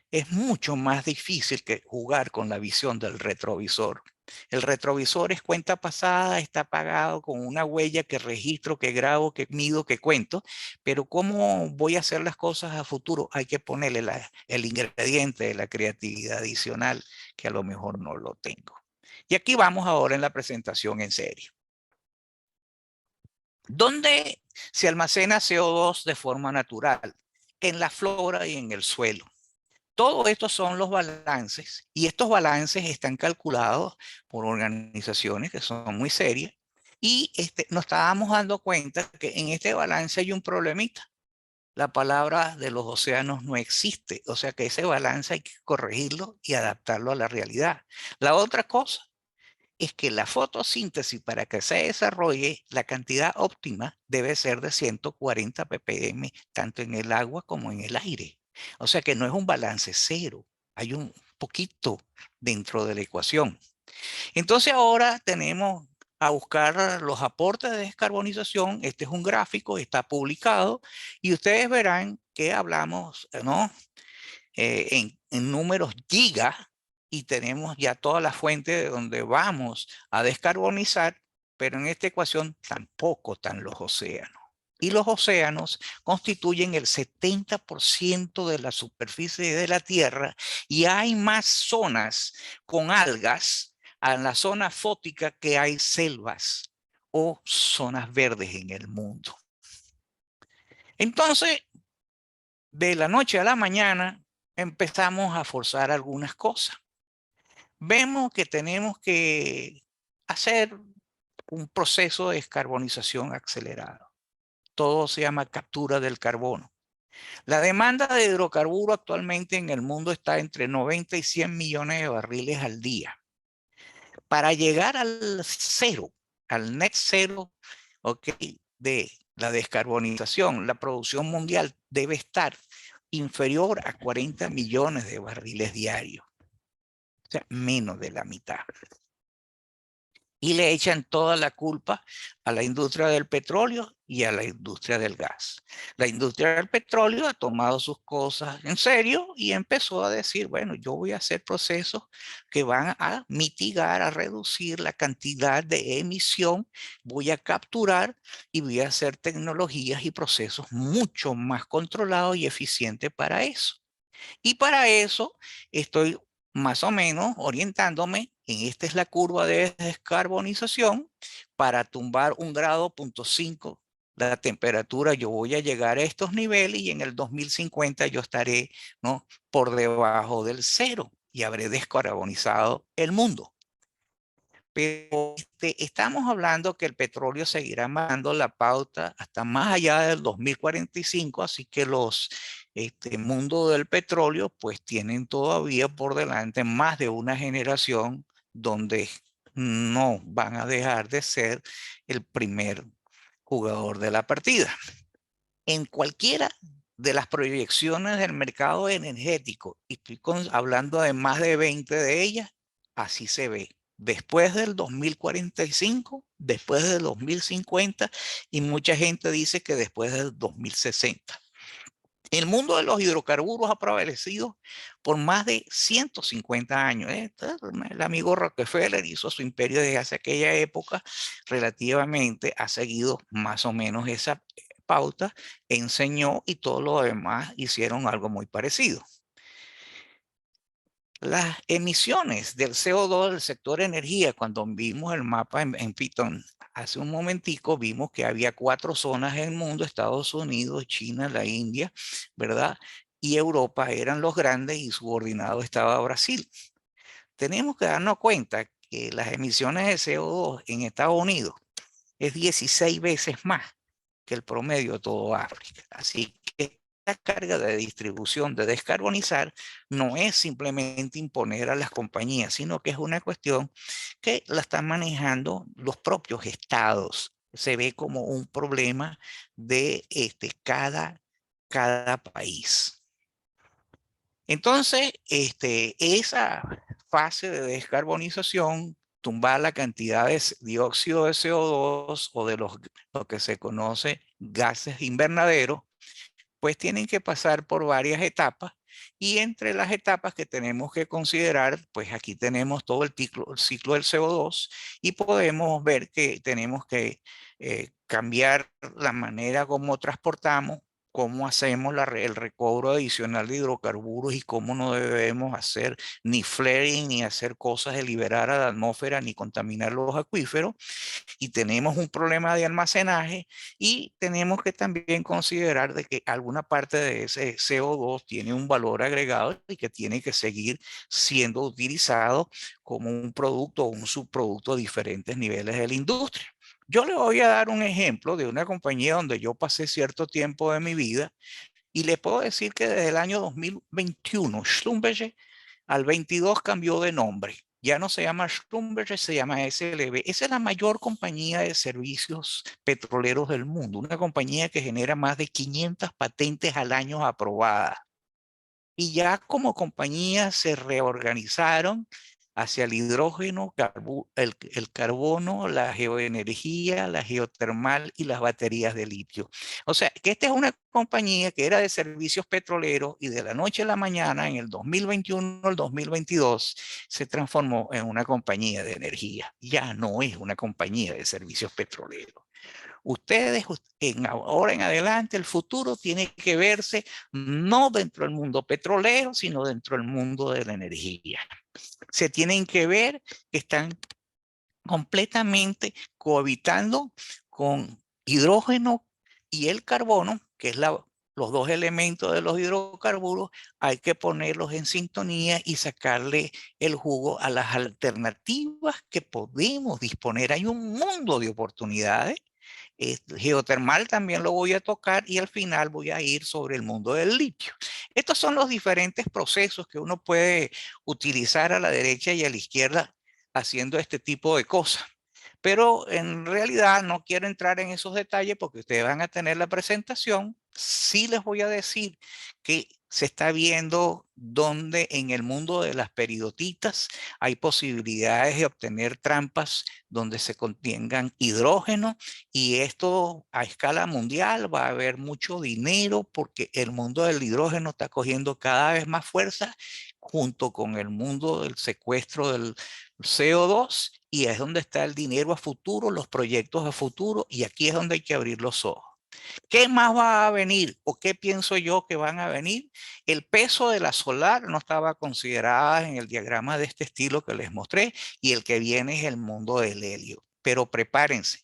es mucho más difícil que jugar con la visión del retrovisor. El retrovisor es cuenta pasada, está apagado con una huella que registro, que grabo, que mido, que cuento, pero ¿cómo voy a hacer las cosas a futuro? Hay que ponerle el ingrediente de la creatividad adicional, que a lo mejor no lo tengo. Y aquí vamos ahora en la presentación en serio. ¿Dónde se almacena CO2 de forma natural? En la flora y en el suelo. Todo esto son los balances y estos balances están calculados por organizaciones que son muy serias y nos estábamos dando cuenta que en este balance hay un problemita. La palabra de los océanos no existe, o sea que ese balance hay que corregirlo y adaptarlo a la realidad. La otra cosa es que la fotosíntesis, para que se desarrolle, la cantidad óptima debe ser de 140 ppm, tanto en el agua como en el aire. O sea que no es un balance cero, hay un poquito dentro de la ecuación. Entonces ahora tenemos a buscar los aportes de descarbonización. Este es un gráfico, está publicado, y ustedes verán que hablamos, ¿no? En números gigas, y tenemos ya toda la fuente de donde vamos a descarbonizar, pero en esta ecuación tampoco están los océanos. Y los océanos constituyen el 70% de la superficie de la Tierra, y hay más zonas con algas en la zona fótica que hay selvas o zonas verdes en el mundo. Entonces, de la noche a la mañana, empezamos a forzar algunas cosas. Vemos que tenemos que hacer un proceso de descarbonización acelerado. Todo se llama captura del carbono. La demanda de hidrocarburos actualmente en el mundo está entre 90 y 100 millones de barriles al día. Para llegar al cero, al net cero, de la descarbonización, la producción mundial debe estar inferior a 40 millones de barriles diarios. O sea, menos de la mitad. Y le echan toda la culpa a la industria del petróleo y a la industria del gas. La industria del petróleo ha tomado sus cosas en serio y empezó a decir, bueno, yo voy a hacer procesos que van a mitigar, a reducir la cantidad de emisión, voy a capturar y voy a hacer tecnologías y procesos mucho más controlados y eficientes para eso. Y para eso estoy más o menos orientándome, en esta es la curva de descarbonización, para tumbar 1,5 grados la temperatura. Yo voy a llegar a estos niveles y en el 2050 yo estaré, ¿no?, por debajo del cero y habré descarbonizado el mundo. Pero estamos hablando que el petróleo seguirá marcando la pauta hasta más allá del 2045, así que los mundo del petróleo pues tienen todavía por delante más de una generación donde no van a dejar de ser el primer jugador de la partida. En cualquiera de las proyecciones del mercado energético, y estoy hablando de más de 20 de ellas, así se ve. Después del 2045, después del 2050, y mucha gente dice que después del 2060. El mundo de los hidrocarburos ha prevalecido por más de 150 años. El amigo Rockefeller hizo su imperio desde hace aquella época, relativamente ha seguido más o menos esa pauta, enseñó y todos los demás hicieron algo muy parecido. Las emisiones del CO2 del sector energía, cuando vimos el mapa en Python hace un momentico, vimos que había 4 zonas en el mundo: Estados Unidos, China, la India, ¿verdad? Y Europa eran los grandes y subordinado estaba Brasil. Tenemos que darnos cuenta que las emisiones de CO2 en Estados Unidos es 16 veces más que el promedio de todo África. Así que la carga de distribución de descarbonizar no es simplemente imponer a las compañías, sino que es una cuestión que la están manejando los propios estados se ve como un problema de cada país. Entonces, esa fase de descarbonización, tumbar la cantidad de dióxido de CO2 o de lo que se conoce gases invernaderos, pues tienen que pasar por varias etapas, y entre las etapas que tenemos que considerar, pues aquí tenemos todo el ciclo del CO2, y podemos ver que tenemos que cambiar la manera como transportamos, cómo hacemos el recobro adicional de hidrocarburos y cómo no debemos hacer ni flaring, ni hacer cosas de liberar a la atmósfera, ni contaminar los acuíferos. Y tenemos un problema de almacenaje, y tenemos que también considerar de que alguna parte de ese CO2 tiene un valor agregado y que tiene que seguir siendo utilizado como un producto o un subproducto a diferentes niveles de la industria. Yo le voy a dar un ejemplo de una compañía donde yo pasé cierto tiempo de mi vida, y le puedo decir que desde el año 2021, Schlumberger al 22 cambió de nombre. Ya no se llama Schlumberger, se llama SLB. Esa es la mayor compañía de servicios petroleros del mundo, una compañía que genera más de 500 patentes al año aprobadas. Y ya como compañía se reorganizaron hacia el hidrógeno, el carbono, la geoenergía, la geotermal y las baterías de litio. O sea, que esta es una compañía que era de servicios petroleros, y de la noche a la mañana, en el 2021 al 2022, se transformó en una compañía de energía. Ya no es una compañía de servicios petroleros. Ustedes, ahora en adelante, el futuro tiene que verse no dentro del mundo petrolero, sino dentro del mundo de la energía. Se tienen que ver que están completamente cohabitando con hidrógeno y el carbono, que es los dos elementos de los hidrocarburos. Hay que ponerlos en sintonía y sacarle el jugo a las alternativas que podemos disponer. Hay un mundo de oportunidades. Geotermal también lo voy a tocar, y al final voy a ir sobre el mundo del litio. Estos son los diferentes procesos que uno puede utilizar a la derecha y a la izquierda haciendo este tipo de cosas. Pero en realidad no quiero entrar en esos detalles porque ustedes van a tener la presentación. Sí les voy a decir que se está viendo donde en el mundo de las peridotitas hay posibilidades de obtener trampas donde se contengan hidrógeno, y esto a escala mundial va a haber mucho dinero porque el mundo del hidrógeno está cogiendo cada vez más fuerza junto con el mundo del secuestro del CO2, y es donde está el dinero a futuro, los proyectos a futuro, y aquí es donde hay que abrir los ojos. ¿Qué más va a venir o qué pienso yo que van a venir? El peso de la solar no estaba considerada en el diagrama de este estilo que les mostré, y el que viene es el mundo del helio. Pero prepárense.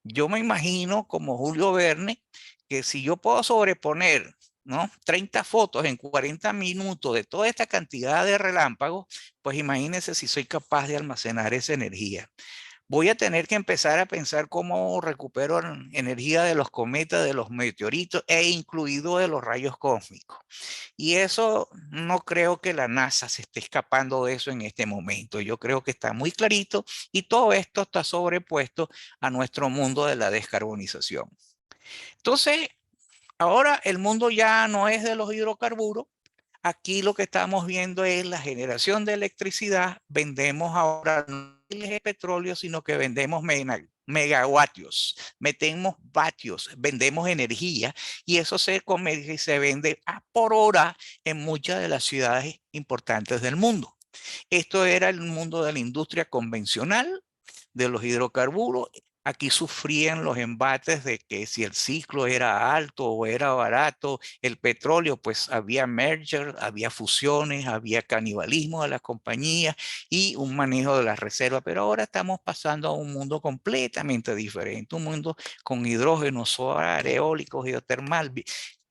Yo me imagino como Julio Verne que si yo puedo sobreponer, ¿no?, 30 fotos en 40 minutos de toda esta cantidad de relámpagos, pues imagínense si soy capaz de almacenar esa energía. Voy a tener que empezar a pensar cómo recupero energía de los cometas, de los meteoritos, e incluido de los rayos cósmicos. Y eso no creo que la NASA se esté escapando de eso en este momento. Yo creo que está muy clarito, y todo esto está sobrepuesto a nuestro mundo de la descarbonización. Entonces, ahora el mundo ya no es de los hidrocarburos. Aquí lo que estamos viendo es la generación de electricidad. Vendemos ahora no de petróleo, sino que vendemos megavatios, metemos vatios, vendemos energía, y eso se comercia y se vende por hora en muchas de las ciudades importantes del mundo. Esto era el mundo de la industria convencional de los hidrocarburos. Aquí sufrían los embates de que si el ciclo era alto o era barato. El petróleo, pues había merger, había fusiones, había canibalismo de las compañías y un manejo de las reservas. Pero ahora estamos pasando a un mundo completamente diferente, un mundo con hidrógeno, solar, eólico, geotermal,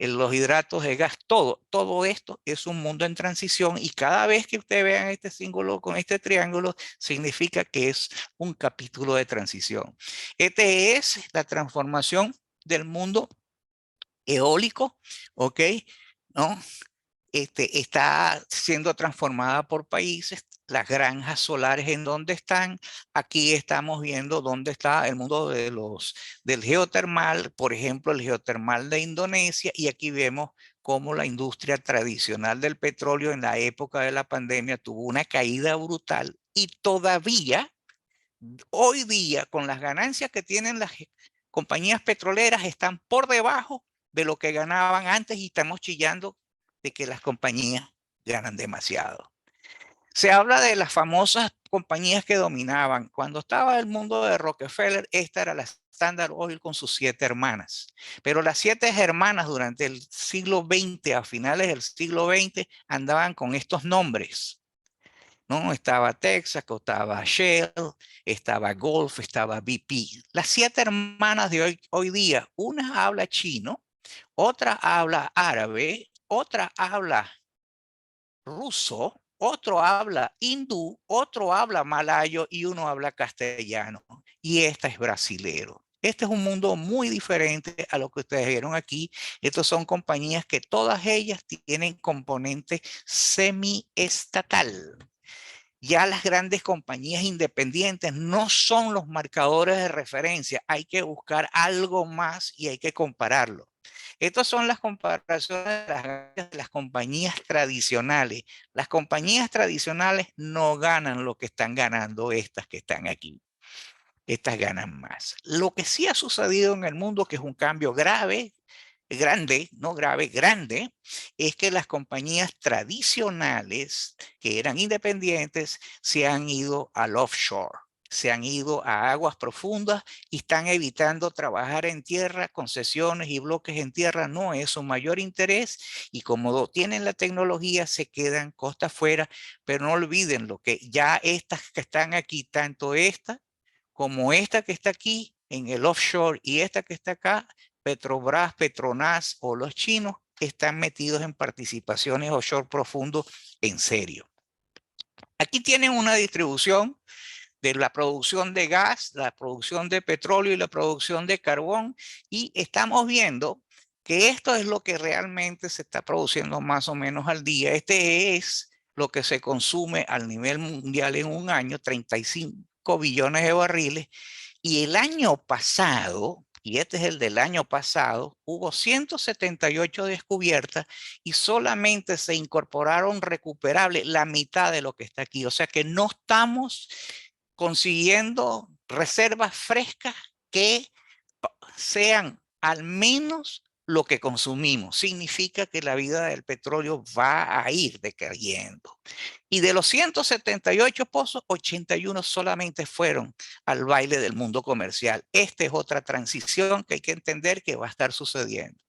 los hidratos de gas, todo esto es un mundo en transición, y cada vez que ustedes vean este símbolo con este triángulo, significa que es un capítulo de transición. Este es la transformación del mundo eólico, ¿ok? ¿No? está siendo transformada por países. Las granjas solares en dónde están. Aquí estamos viendo dónde está el mundo del geotermal, por ejemplo, el geotermal de Indonesia, y aquí vemos cómo la industria tradicional del petróleo en la época de la pandemia tuvo una caída brutal y todavía hoy día con las ganancias que tienen las compañías petroleras están por debajo de lo que ganaban antes y estamos chillando de que las compañías ganan demasiado. Se habla de las famosas compañías que dominaban. Cuando estaba el mundo de Rockefeller, esta era la Standard Oil con sus 7 hermanas. Pero las 7 hermanas durante el siglo XX, a finales del siglo XX, andaban con estos nombres. ¿No? Estaba Texaco, estaba Shell, estaba Gulf, estaba BP. Las 7 hermanas de hoy día, una habla chino, otra habla árabe, otra habla ruso, otro habla hindú, otro habla malayo y uno habla castellano. Y esta es brasilero. Este es un mundo muy diferente a lo que ustedes vieron aquí. Estas son compañías que todas ellas tienen componente semiestatal. Ya las grandes compañías independientes no son los marcadores de referencia. Hay que buscar algo más y hay que compararlo. Estas son las comparaciones de las compañías tradicionales. Las compañías tradicionales no ganan lo que están ganando estas que están aquí. Estas ganan más. Lo que sí ha sucedido en el mundo, que es un cambio grave, grande, no grave, grande, es que las compañías tradicionales que eran independientes se han ido al offshore, se han ido a aguas profundas y están evitando trabajar en tierra. Concesiones y bloques en tierra no es su mayor interés y como tienen la tecnología se quedan costa afuera, pero no olviden lo que ya estas que están aquí, tanto esta como esta que está aquí en el offshore y esta que está acá, Petrobras, Petronas o los chinos están metidos en participaciones offshore profundo en serio. Aquí tienen una distribución de la producción de gas, la producción de petróleo y la producción de carbón y estamos viendo que esto es lo que realmente se está produciendo más o menos al día. Este es lo que se consume al nivel mundial en un año, 35 billones de barriles. Y el año pasado, y este es el del año pasado, hubo 178 descubiertas y solamente se incorporaron recuperables la mitad de lo que está aquí. O sea que no estamos consiguiendo reservas frescas que sean al menos lo que consumimos. Significa que la vida del petróleo va a ir decayendo. Y de los 178 pozos, 81 solamente fueron al baile del mundo comercial. Esta es otra transición que hay que entender que va a estar sucediendo.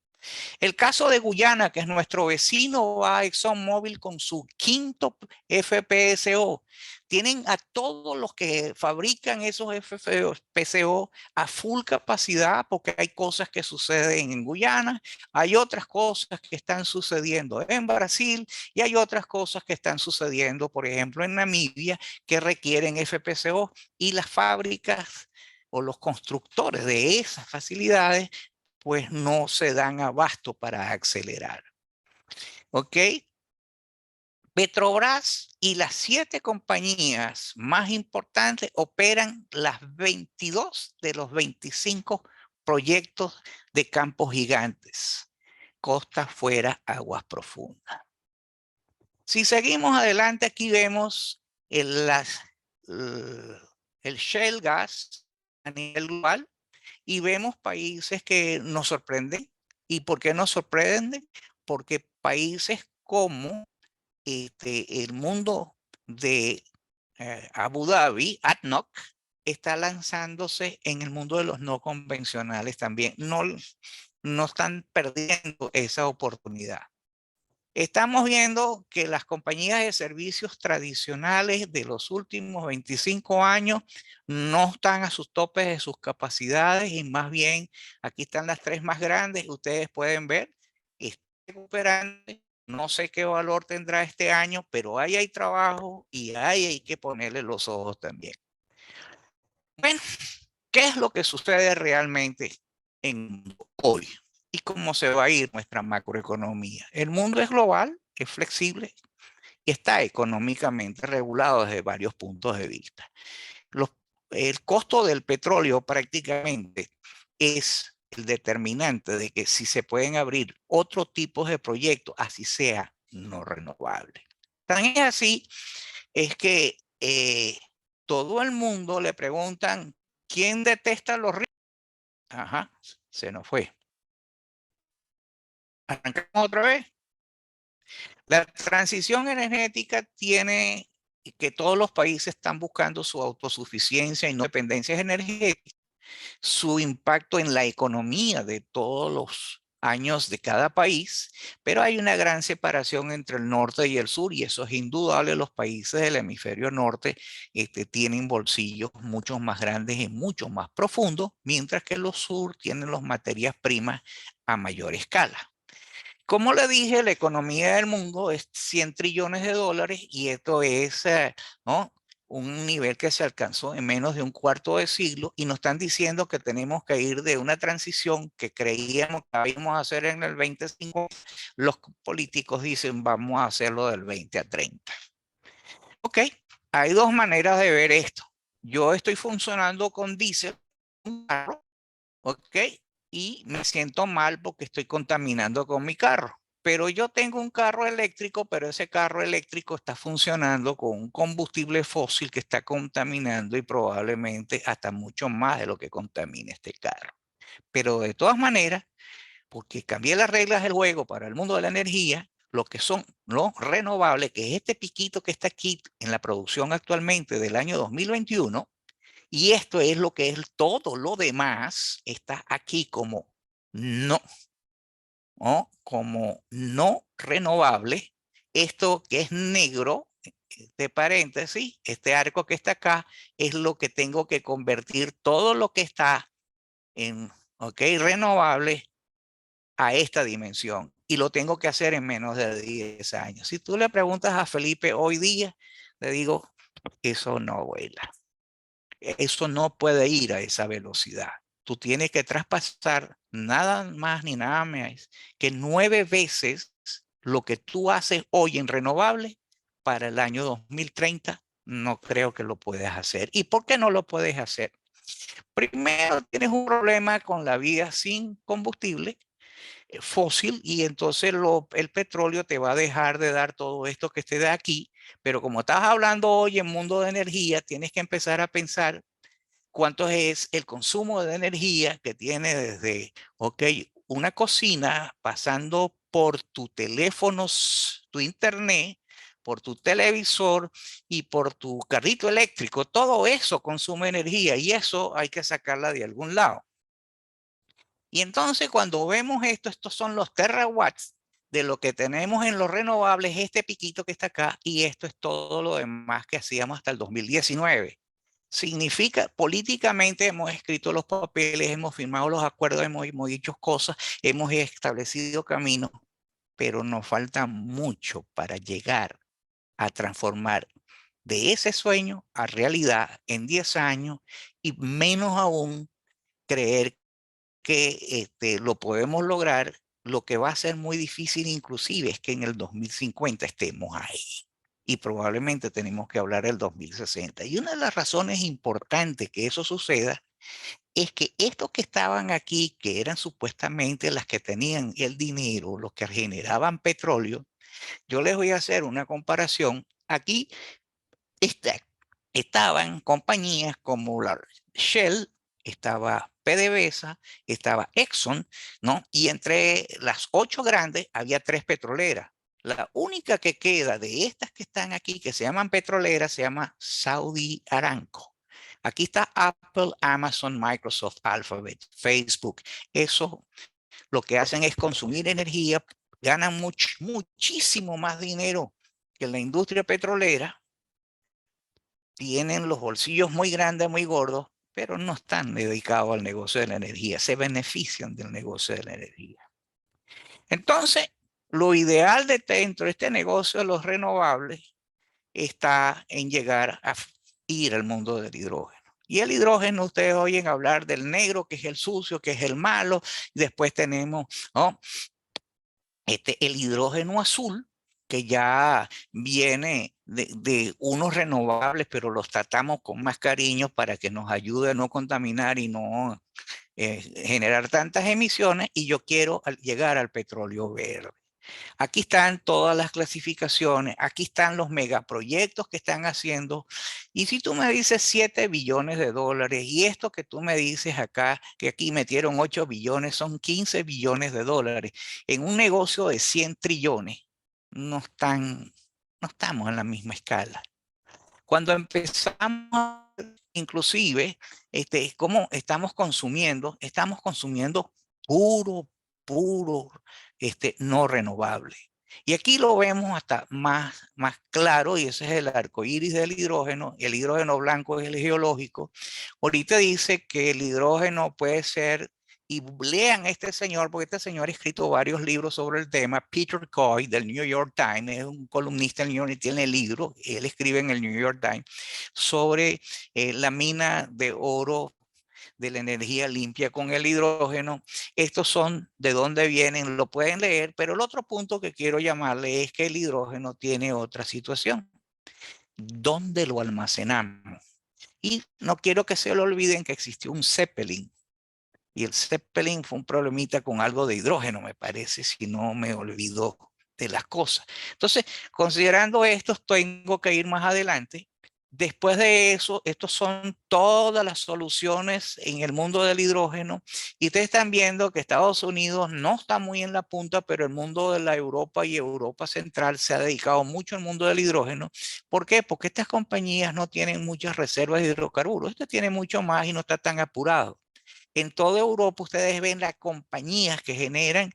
El caso de Guyana, que es nuestro vecino, va a ExxonMobil con su 5º FPSO. Tienen a todos los que fabrican esos FPSO a full capacidad porque hay cosas que suceden en Guyana, hay otras cosas que están sucediendo en Brasil y hay otras cosas que están sucediendo, por ejemplo, en Namibia, que requieren FPSO y las fábricas o los constructores de esas facilidades pues no se dan abasto para acelerar. ¿Ok? Petrobras y las 7 compañías más importantes operan las 22 de los 25 proyectos de campos gigantes. Costa fuera, aguas profundas. Si seguimos adelante, aquí vemos el shale gas a nivel global. Y vemos países que nos sorprenden. ¿Y por qué nos sorprenden? Porque países como el mundo de Abu Dhabi, ADNOC, está lanzándose en el mundo de los no convencionales también. No están perdiendo esa oportunidad. Estamos viendo que las compañías de servicios tradicionales de los últimos 25 años no están a sus topes de sus capacidades y más bien aquí están las 3 más grandes. Ustedes pueden ver, están recuperando. No sé qué valor tendrá este año, pero ahí hay trabajo y ahí hay que ponerle los ojos también. Bueno, ¿qué es lo que sucede realmente en hoy? ¿Y cómo se va a ir nuestra macroeconomía? El mundo es global, es flexible y está económicamente regulado desde varios puntos de vista. El costo del petróleo prácticamente es el determinante de que si se pueden abrir otros tipos de proyectos, así sea no renovable. Tan es así, es que todo el mundo le preguntan, ¿quién detesta los ricos? Ajá, se nos fue. Arrancamos otra vez. La transición energética tiene que todos los países están buscando su autosuficiencia y no dependencias energéticas, su impacto en la economía de todos los años de cada país, pero hay una gran separación entre el norte y el sur y eso es indudable. Los países del hemisferio norte tienen bolsillos mucho más grandes y mucho más profundos, mientras que los sur tienen las materias primas a mayor escala. Como le dije, la economía del mundo es 100 trillones de dólares y esto es ¿no? un nivel que se alcanzó en menos de un cuarto de siglo y nos están diciendo que tenemos que ir de una transición que creíamos que íbamos a hacer en el 2050. Los políticos dicen vamos a hacerlo del 20 a 30. Ok, hay dos maneras de ver esto. Yo estoy funcionando con diésel, un carro, ok, y me siento mal porque estoy contaminando con mi carro. Pero yo tengo un carro eléctrico, pero ese carro eléctrico está funcionando con un combustible fósil que está contaminando y probablemente hasta mucho más de lo que contamina este carro. Pero de todas maneras, porque cambié las reglas del juego para el mundo de la energía, lo que son los renovables, que es este piquito que está aquí en la producción actualmente del año 2021, y esto es lo que es todo lo demás, está aquí como no, ¿no? Como no renovable. Esto que es negro, de paréntesis, este arco que está acá, es lo que tengo que convertir todo lo que está en, renovable a esta dimensión. Y lo tengo que hacer en menos de 10 años. Si tú le preguntas a Felipe hoy día, le digo, eso no vuela. Eso no puede ir a esa velocidad. Tú tienes que traspasar nada más ni nada más que 9 veces lo que tú haces hoy en renovables para el año 2030. No creo que lo puedas hacer. ¿Y por qué no lo puedes hacer? Primero, tienes un problema con la vida sin combustible fósil y entonces el petróleo te va a dejar de dar todo esto que te da aquí. Pero como estás hablando hoy en mundo de energía, tienes que empezar a pensar cuánto es el consumo de energía que tiene desde, una cocina pasando por tu teléfono, tu internet, por tu televisor y por tu carrito eléctrico. Todo eso consume energía y eso hay que sacarla de algún lado. Y entonces cuando vemos esto, estos son los terawatts de lo que tenemos en los renovables, este piquito que está acá, y esto es todo lo demás que hacíamos hasta el 2019. Significa, políticamente hemos escrito los papeles, hemos firmado los acuerdos, hemos dicho cosas, hemos establecido caminos, pero nos falta mucho para llegar a transformar de ese sueño a realidad en 10 años y menos aún creer que lo podemos lograr. Lo que va a ser muy difícil inclusive es que en el 2050 estemos ahí. Y probablemente tenemos que hablar del 2060. Y una de las razones importantes que eso suceda es que estos que estaban aquí, que eran supuestamente las que tenían el dinero, los que generaban petróleo, yo les voy a hacer una comparación. Aquí estaban compañías como la Shell, estaba PDVSA, estaba Exxon, ¿no? Y entre las 8 grandes había 3 petroleras. La única que queda de estas que están aquí, que se llaman petroleras, se llama Saudi Aramco. Aquí está Apple, Amazon, Microsoft, Alphabet, Facebook. Eso lo que hacen es consumir energía, ganan muchísimo más dinero que la industria petrolera, tienen los bolsillos muy grandes, muy gordos, pero no están dedicados al negocio de la energía, se benefician del negocio de la energía. Entonces, lo ideal dentro de este negocio de los renovables está en llegar a ir al mundo del hidrógeno. Y el hidrógeno, ustedes oyen hablar del negro, que es el sucio, que es el malo. Después tenemos, ¿no? El hidrógeno azul, que ya viene de unos renovables, pero los tratamos con más cariño para que nos ayude a no contaminar y no generar tantas emisiones, y yo quiero llegar al petróleo verde. Aquí están todas las clasificaciones, aquí están los megaproyectos que están haciendo. Y si tú me dices 7 billones de dólares y esto que tú me dices acá, que aquí metieron 8 billones, son 15 billones de dólares en un negocio de 100 trillones, no estamos en la misma escala. Cuando empezamos, inclusive, cómo estamos consumiendo puro, no renovable. Y aquí lo vemos hasta más claro, y ese es el arco iris del hidrógeno. El hidrógeno blanco es el geológico. Ahorita dice que el hidrógeno puede ser, y lean a este señor, porque este señor ha escrito varios libros sobre el tema. Peter Coy, del New York Times, es un columnista del New York, tiene el libro, él escribe en el New York Times sobre la mina de oro de la energía limpia con el hidrógeno. Estos son de dónde vienen, lo pueden leer, pero el otro punto que quiero llamarle es que el hidrógeno tiene otra situación. ¿Dónde lo almacenamos? Y no quiero que se lo olviden que existió un Zeppelin. Y el Zeppelin fue un problemita con algo de hidrógeno, me parece, si no me olvido de las cosas. Entonces, considerando esto, tengo que ir más adelante. Después de eso, estos son todas las soluciones en el mundo del hidrógeno. Y ustedes están viendo que Estados Unidos no está muy en la punta, pero el mundo de la Europa y Europa Central se ha dedicado mucho al mundo del hidrógeno. ¿Por qué? Porque estas compañías no tienen muchas reservas de hidrocarburos. Este tiene mucho más y no está tan apurado. En toda Europa ustedes ven las compañías que generan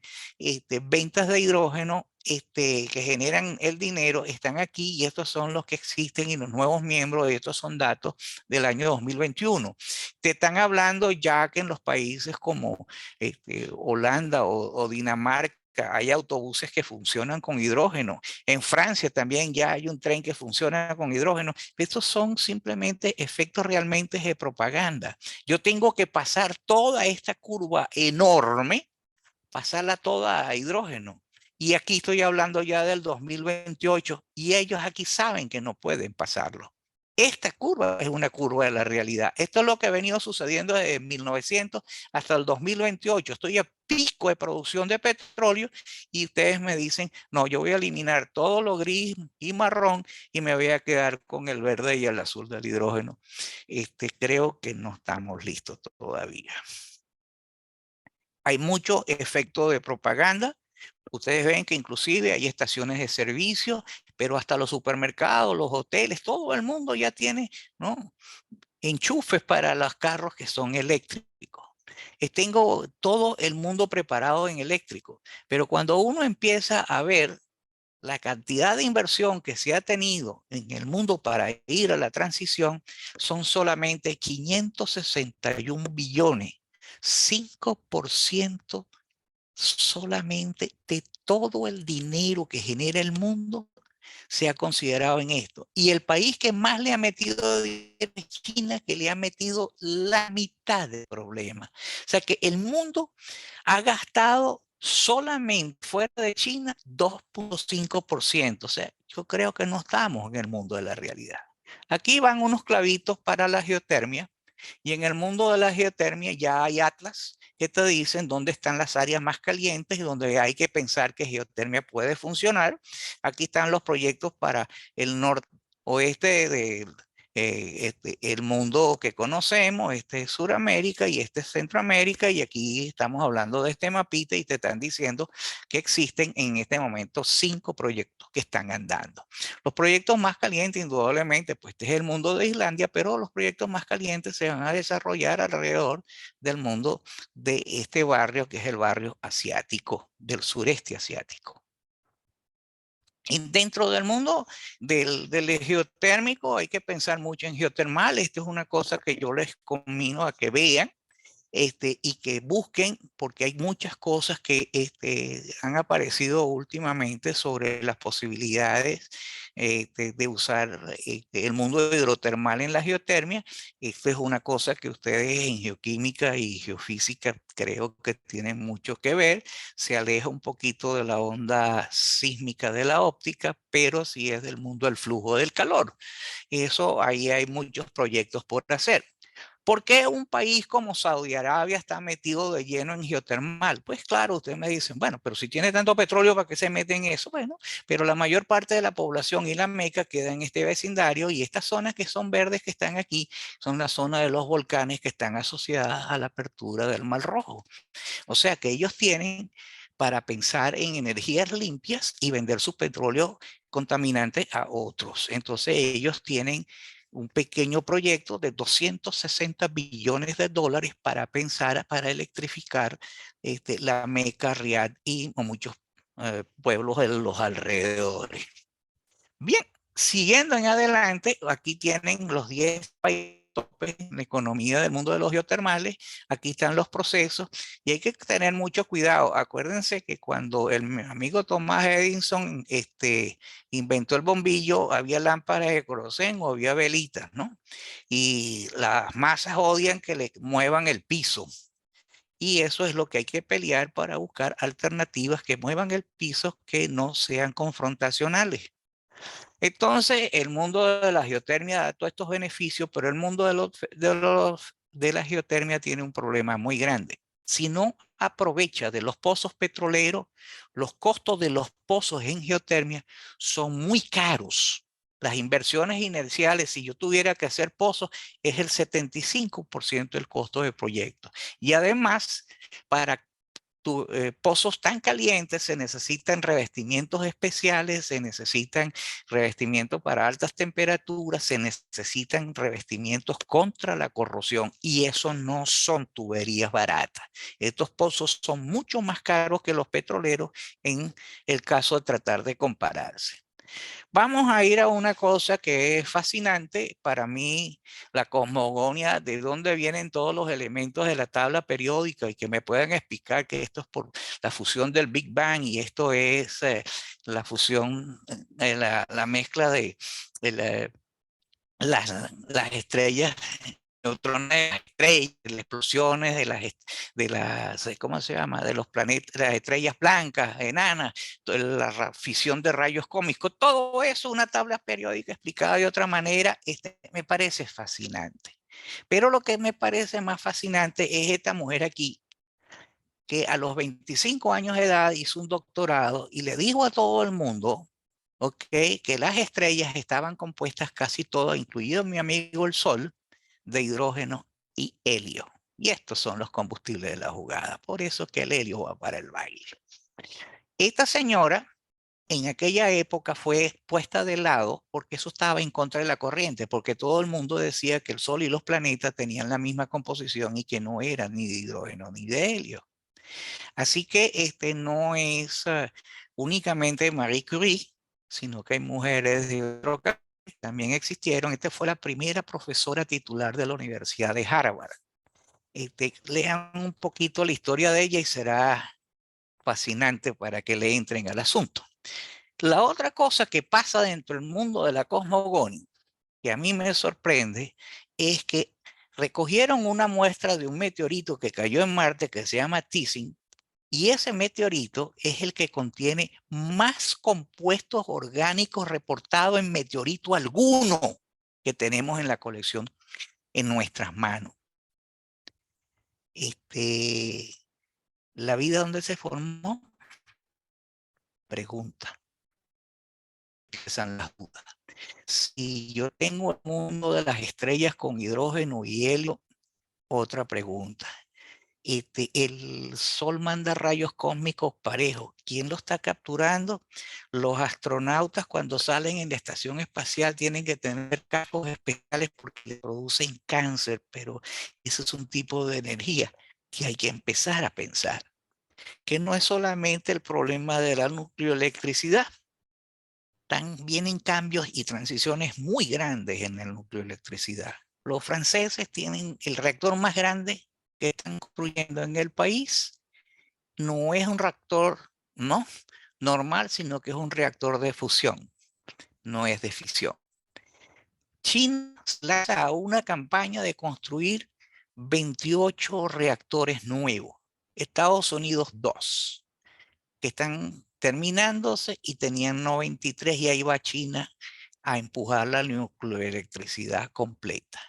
ventas de hidrógeno, que generan el dinero, están aquí, y estos son los que existen y los nuevos miembros, y estos son datos del año 2021. Te están hablando ya que en los países como Holanda o Dinamarca hay autobuses que funcionan con hidrógeno. En Francia también ya hay un tren que funciona con hidrógeno. Estos son simplemente efectos realmente de propaganda. Yo tengo que pasar toda esta curva enorme, pasarla toda a hidrógeno. Y aquí estoy hablando ya del 2028 y ellos aquí saben que no pueden pasarlo. Esta curva es una curva de la realidad. Esto es lo que ha venido sucediendo desde 1900 hasta el 2028. Estoy a pico de producción de petróleo y ustedes me dicen, no, yo voy a eliminar todo lo gris y marrón y me voy a quedar con el verde y el azul del hidrógeno. Creo que no estamos listos todavía. Hay mucho efecto de propaganda. Ustedes ven que inclusive hay estaciones de servicio, pero hasta los supermercados, los hoteles, todo el mundo ya tiene, ¿no?, enchufes para los carros que son eléctricos. Tengo todo el mundo preparado en eléctrico, pero cuando uno empieza a ver la cantidad de inversión que se ha tenido en el mundo para ir a la transición, son solamente 561 billones, 5% solamente de todo el dinero que genera el mundo se ha considerado en esto. Y el país que más le ha metido dinero es China, que le ha metido la mitad del problema. O sea que el mundo ha gastado solamente fuera de China 2.5%. O sea, yo creo que no estamos en el mundo de la realidad. Aquí van unos clavitos para la geotermia. Y en el mundo de la geotermia ya hay atlas que te dicen dónde están las áreas más calientes y donde hay que pensar que geotermia puede funcionar. Aquí están los proyectos para el noroeste del el mundo que conocemos. Este es Suramérica y este es Centroamérica, y aquí estamos hablando de este mapita y te están diciendo que existen en este momento 5 proyectos que están andando. Los proyectos más calientes, indudablemente, pues este es el mundo de Islandia, pero los proyectos más calientes se van a desarrollar alrededor del mundo de este barrio, que es el barrio asiático, del sureste asiático. Y dentro del mundo del geotérmico hay que pensar mucho en geotermal. Esto es una cosa que yo les conmino a que vean. y que busquen, porque hay muchas cosas que han aparecido últimamente sobre las posibilidades de usar el mundo hidrotermal en la geotermia. Esto es una cosa que ustedes en geoquímica y geofísica creo que tienen mucho que ver. Se aleja un poquito de la onda sísmica de la óptica, pero sí es del mundo del flujo del calor. Eso, ahí hay muchos proyectos por hacer. ¿Por qué un país como Saudi Arabia está metido de lleno en geotermal? Pues claro, ustedes me dicen, bueno, pero si tiene tanto petróleo, ¿para qué se mete en eso? Bueno, pero la mayor parte de la población y la Meca queda en este vecindario, y estas zonas que son verdes que están aquí son la zona de los volcanes que están asociadas a la apertura del Mar Rojo. O sea que ellos tienen para pensar en energías limpias y vender su petróleo contaminante a otros. Entonces ellos tienen un pequeño proyecto de 260 billones de dólares para pensar, para electrificar la Meca, Riad y muchos pueblos de los alrededores. Bien, siguiendo en adelante, aquí tienen los 10 países en la economía del mundo de los geotermales. Aquí están los procesos y hay que tener mucho cuidado. Acuérdense que cuando el amigo Thomas Edison inventó el bombillo, había lámparas de queroseno o había velitas, ¿no? Y las masas odian que le muevan el piso. Y eso es lo que hay que pelear para buscar alternativas que muevan el piso, que no sean confrontacionales. Entonces, el mundo de la geotermia da todos estos beneficios, pero el mundo de la geotermia tiene un problema muy grande. Si no aprovecha de los pozos petroleros, los costos de los pozos en geotermia son muy caros. Las inversiones inerciales, si yo tuviera que hacer pozos, es el 75% del costo del proyecto. Y además, para pozos tan calientes se necesitan revestimientos especiales, se necesitan revestimientos para altas temperaturas, se necesitan revestimientos contra la corrosión, y eso no son tuberías baratas. Estos pozos son mucho más caros que los petroleros en el caso de tratar de compararse. Vamos a ir a una cosa que es fascinante para mí, la cosmogonía, de dónde vienen todos los elementos de la tabla periódica, y que me puedan explicar que esto es por la fusión del Big Bang y esto es la fusión, la mezcla de las estrellas, neutrones de las estrellas, las explosiones de las, ¿cómo se llama? De los planetas, las estrellas blancas, enanas, la fisión de rayos cósmicos, todo eso, una tabla periódica explicada de otra manera, me parece fascinante. Pero lo que me parece más fascinante es esta mujer aquí, que a los 25 años de edad hizo un doctorado y le dijo a todo el mundo, que las estrellas estaban compuestas casi todas, incluido mi amigo el Sol, de hidrógeno y helio. Y estos son los combustibles de la jugada. Por eso que el helio va para el baile. Esta señora en aquella época fue puesta de lado porque eso estaba en contra de la corriente, porque todo el mundo decía que el Sol y los planetas tenían la misma composición y que no eran ni de hidrógeno ni de helio. Así que no es únicamente Marie Curie, sino que hay mujeres de otro campo que también existieron. Esta fue la primera profesora titular de la Universidad de Harvard. Lean un poquito la historia de ella y será fascinante para que le entren al asunto. La otra cosa que pasa dentro del mundo de la cosmogonía, que a mí me sorprende, es que recogieron una muestra de un meteorito que cayó en Marte que se llama Teasing, y ese meteorito es el que contiene más compuestos orgánicos reportados en meteorito alguno que tenemos en la colección en nuestras manos. ¿La vida dónde se formó? Pregunta. Empiezan las dudas. Si yo tengo el mundo de las estrellas con hidrógeno y helio, otra pregunta. El Sol manda rayos cósmicos parejos. ¿Quién lo está capturando? Los astronautas, cuando salen en la estación espacial, tienen que tener cascos especiales porque le producen cáncer, pero ese es un tipo de energía que hay que empezar a pensar, que no es solamente el problema de la nucleoelectricidad. Vienen cambios y transiciones muy grandes en el nucleoelectricidad. Los franceses tienen el reactor más grande que están construyendo en el país no es un reactor, no, normal, sino que es un reactor de fusión, no es de fisión. China lanza a una campaña de construir 28 reactores nuevos. Estados Unidos 2, que están terminándose y tenían 93 y ahí va China a empujar la nucleoelectricidad completa.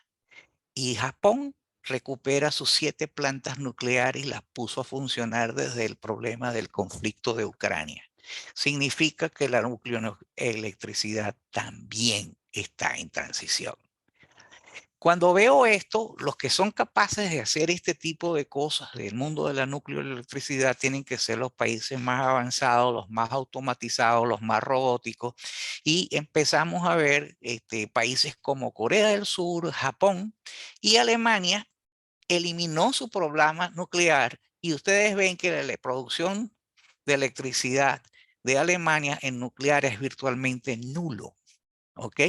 Y Japón recupera sus 7 plantas nucleares y las puso a funcionar desde el problema del conflicto de Ucrania. Significa que la nucleoelectricidad también está en transición. Cuando veo esto, los que son capaces de hacer este tipo de cosas del mundo de la nucleoelectricidad tienen que ser los países más avanzados, los más automatizados, los más robóticos. Y empezamos a ver países como Corea del Sur, Japón y Alemania eliminó su programa nuclear. Y ustedes ven que la producción de electricidad de Alemania en nuclear es virtualmente nulo. ¿Ok?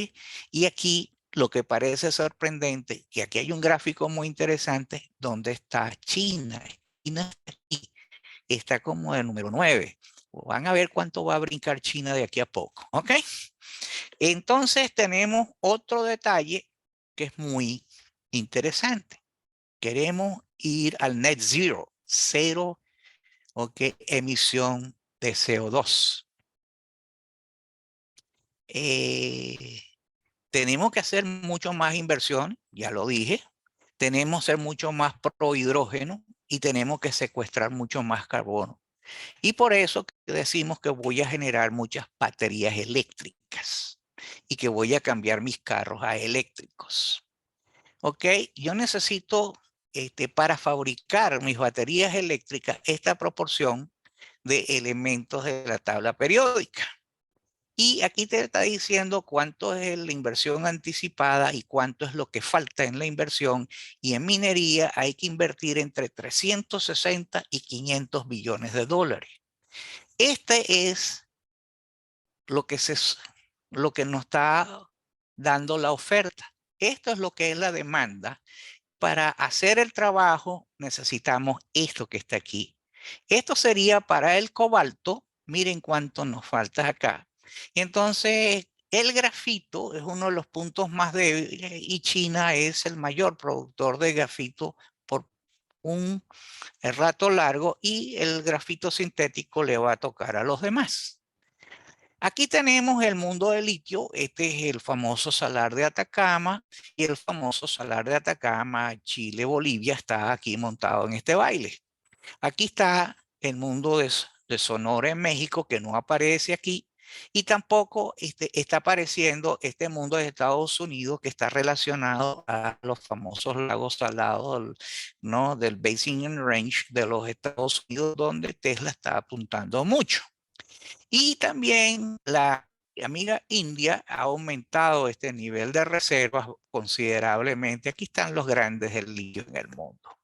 Y aquí lo que parece sorprendente, que aquí hay un gráfico muy interesante donde está China. China está como de número 9. Van a ver cuánto va a brincar China de aquí a poco. ¿Ok? Entonces tenemos otro detalle que es muy interesante. Queremos ir al net zero, cero, ¿ok? Emisión de CO2. Tenemos que hacer mucho más inversión, ya lo dije. Tenemos que ser mucho más pro hidrógeno y tenemos que secuestrar mucho más carbono. Y por eso decimos que voy a generar muchas baterías eléctricas y que voy a cambiar mis carros a eléctricos. ¿Ok? Yo necesito para fabricar mis baterías eléctricas esta proporción de elementos de la tabla periódica. Y aquí te está diciendo cuánto es la inversión anticipada y cuánto es lo que falta en la inversión. Y en minería hay que invertir entre 360 y 500 billones de dólares. Este es lo que nos está dando la oferta. Esto es lo que es la demanda. Para hacer el trabajo necesitamos esto que está aquí. Esto sería para el cobalto. Miren cuánto nos falta acá. Y entonces el grafito es uno de los puntos más débiles y China es el mayor productor de grafito por un rato largo y el grafito sintético le va a tocar a los demás. Aquí tenemos el mundo del litio. Este es el famoso salar de Atacama y el famoso salar de Atacama, Chile, Bolivia está aquí montado en este baile. Aquí está el mundo de Sonora en México, que no aparece aquí, y tampoco está apareciendo este mundo de Estados Unidos que está relacionado a los famosos lagos salados, ¿no? Del Basin and Range de los Estados Unidos, donde Tesla está apuntando mucho. Y también la amiga India ha aumentado este nivel de reservas considerablemente. Aquí están los grandes del litio en el mundo.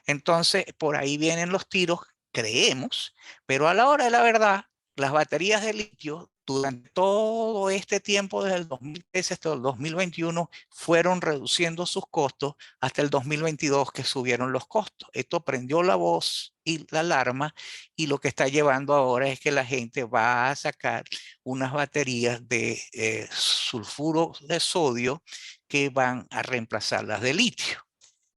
Entonces, por ahí vienen los tiros, creemos, pero a la hora de la verdad, las baterías de litio durante todo este tiempo, desde el 2013 hasta el 2021, fueron reduciendo sus costos hasta el 2022 que subieron los costos. Esto prendió la voz y la alarma y lo que está llevando ahora es que la gente va a sacar unas baterías de sulfuro de sodio que van a reemplazar las de litio.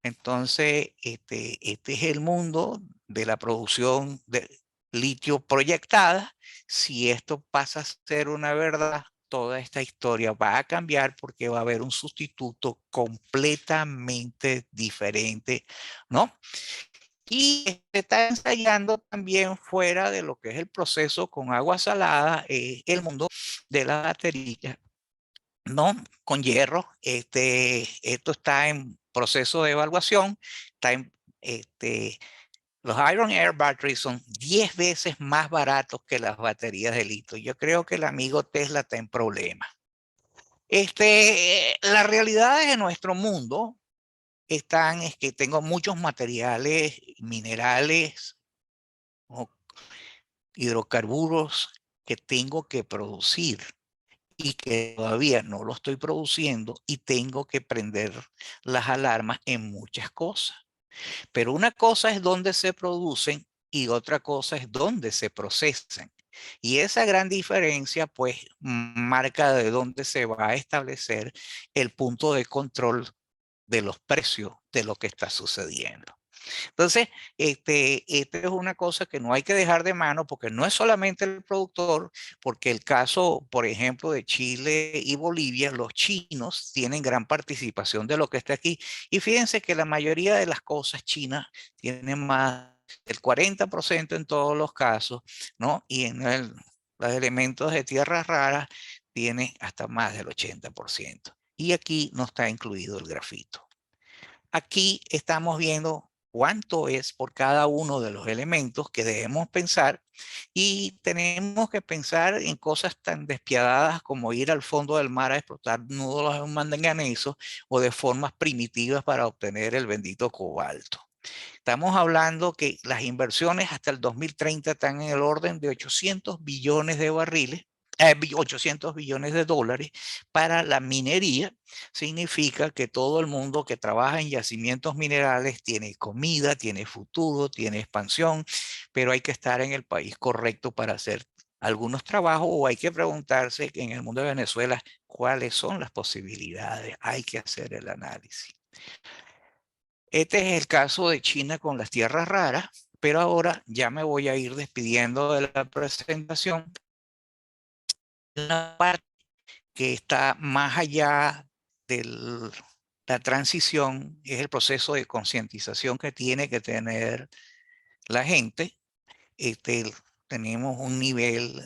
Entonces, este es el mundo de la producción de litio proyectada. Si esto pasa a ser una verdad, toda esta historia va a cambiar porque va a haber un sustituto completamente diferente, ¿no? Y se está ensayando también fuera de lo que es el proceso con agua salada, el mundo de la batería, ¿no? Con hierro. Esto está en proceso de evaluación. Está en, los Iron Air Batteries son 10 veces más baratos que las baterías de litio. Yo creo que el amigo Tesla está en problemas. Las realidades de nuestro mundo es que tengo muchos materiales, minerales, o hidrocarburos que tengo que producir y que todavía no lo estoy produciendo y tengo que prender las alarmas en muchas cosas. Pero una cosa es dónde se producen y otra cosa es dónde se procesan. Y esa gran diferencia, pues, marca de dónde se va a establecer el punto de control de los precios de lo que está sucediendo. Entonces, este es una cosa que no hay que dejar de mano porque no es solamente el productor, porque el caso, por ejemplo, de Chile y Bolivia, los chinos tienen gran participación de lo que está aquí. Y fíjense que la mayoría de las cosas chinas tienen más del 40% en todos los casos, ¿no? Y en los elementos de tierras raras tiene hasta más del 80%. Y aquí no está incluido el grafito. Aquí estamos viendo cuánto es por cada uno de los elementos que debemos pensar y tenemos que pensar en cosas tan despiadadas como ir al fondo del mar a explotar nudos de manganeso o de formas primitivas para obtener el bendito cobalto. Estamos hablando que las inversiones hasta el 2030 están en el orden de 800 billones de barriles, 800 billones de dólares para la minería. Significa que todo el mundo que trabaja en yacimientos minerales tiene comida, tiene futuro, tiene expansión, pero hay que estar en el país correcto para hacer algunos trabajos o hay que preguntarse en el mundo de Venezuela cuáles son las posibilidades. Hay que hacer el análisis. Este es el caso de China con las tierras raras, pero ahora ya me voy a ir despidiendo de la presentación. La parte que está más allá de la transición es el proceso de concientización que tiene que tener la gente. Tenemos un nivel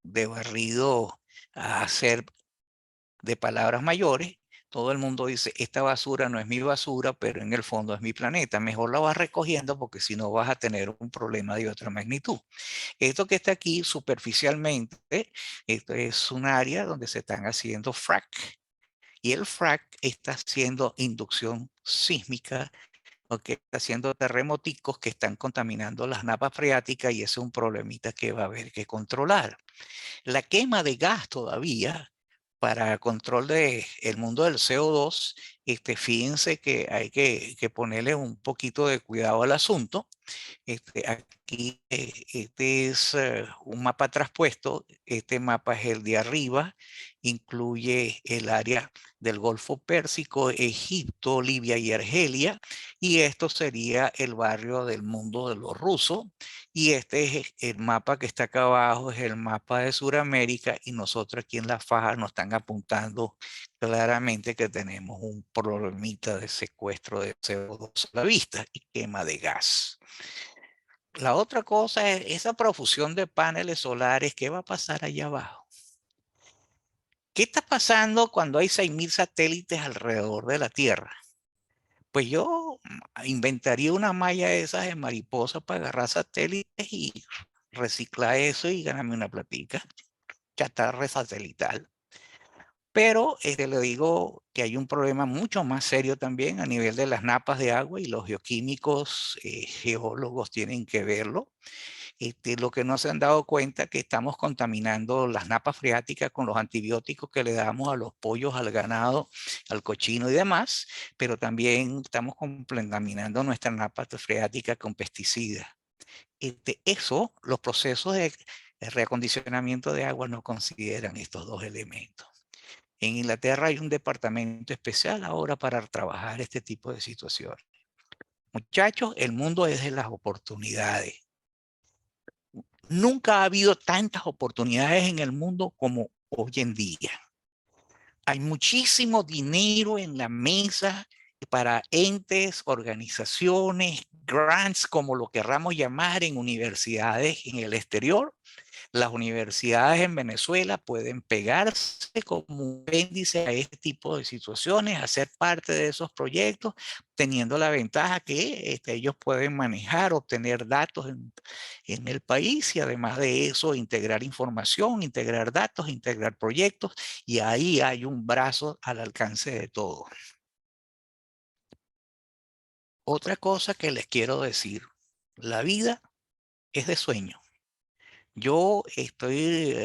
de barrido a hacer de palabras mayores. Todo el mundo dice, esta basura no es mi basura, pero en el fondo es mi planeta. Mejor la vas recogiendo porque si no vas a tener un problema de otra magnitud. Esto que está aquí superficialmente, esto es un área donde se están haciendo frac. Y el frac está haciendo inducción sísmica, que está haciendo terremoticos que están contaminando las napas freáticas y ese es un problemita que va a haber que controlar. La quema de gas todavía para control del mundo del CO2, fíjense que hay que ponerle un poquito de cuidado al asunto. Aquí este es un mapa traspuesto. Este mapa es el de arriba, incluye el área del Golfo Pérsico, Egipto, Libia y Argelia. Y esto sería el barrio del mundo de los rusos. Y este es el mapa que está acá abajo, es el mapa de Sudamérica. Y nosotros aquí en la faja nos están apuntando claramente que tenemos un problemita de secuestro de CO2 a la vista y quema de gas. La otra cosa es esa profusión de paneles solares. ¿Qué va a pasar allá abajo? ¿Qué está pasando cuando hay 6.000 satélites alrededor de la Tierra? Pues yo inventaría una malla de esas de mariposa para agarrar satélites y reciclar eso y ganarme una platica. Chatarra satelital. Pero le digo que hay un problema mucho más serio también a nivel de las napas de agua y los geoquímicos, geólogos tienen que verlo. Lo que no se han dado cuenta es que estamos contaminando las napas freáticas con los antibióticos que le damos a los pollos, al ganado, al cochino y demás, pero también estamos contaminando nuestra napa freática con pesticidas. Eso, los procesos de reacondicionamiento de agua no consideran estos dos elementos. En Inglaterra hay un departamento especial ahora para trabajar este tipo de situaciones. Muchachos, el mundo es de las oportunidades. Nunca ha habido tantas oportunidades en el mundo como hoy en día. Hay muchísimo dinero en la mesa para entes, organizaciones, grants, como lo querramos llamar, en universidades en el exterior. Las universidades en Venezuela pueden pegarse como un índice a este tipo de situaciones, hacer parte de esos proyectos, teniendo la ventaja que ellos pueden manejar, obtener datos en el país y además de eso integrar información, integrar datos, integrar proyectos y ahí hay un brazo al alcance de todos. Otra cosa que les quiero decir, la vida es de sueño. Yo estoy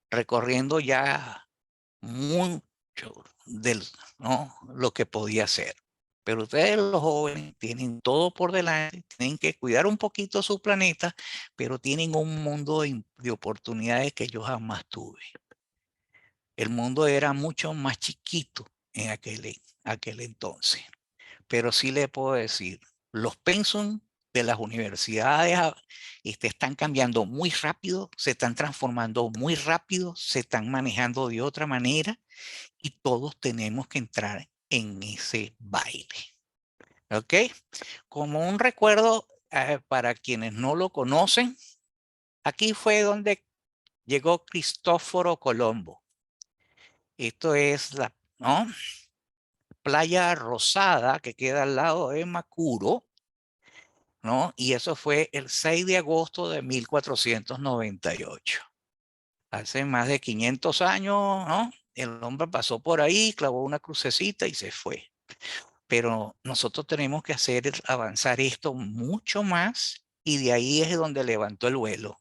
recorriendo ya mucho de, ¿no?, lo que podía hacer. Pero ustedes los jóvenes tienen todo por delante, tienen que cuidar un poquito su planeta, pero tienen un mundo de oportunidades que yo jamás tuve. El mundo era mucho más chiquito en aquel entonces. Pero sí le puedo decir, los pensum de las universidades están cambiando muy rápido, se están transformando muy rápido, se están manejando de otra manera y todos tenemos que entrar en ese baile. ¿Ok? Como un recuerdo para quienes no lo conocen, aquí fue donde llegó Cristóforo Colombo. Esto es la, ¿no?, Playa Rosada, que queda al lado de Macuro, ¿no? Y eso fue el 6 de agosto de 1498. Hace más de 500 años, ¿no? El hombre pasó por ahí, clavó una crucecita y se fue. Pero nosotros tenemos que hacer avanzar esto mucho más y de ahí es donde levantó el vuelo.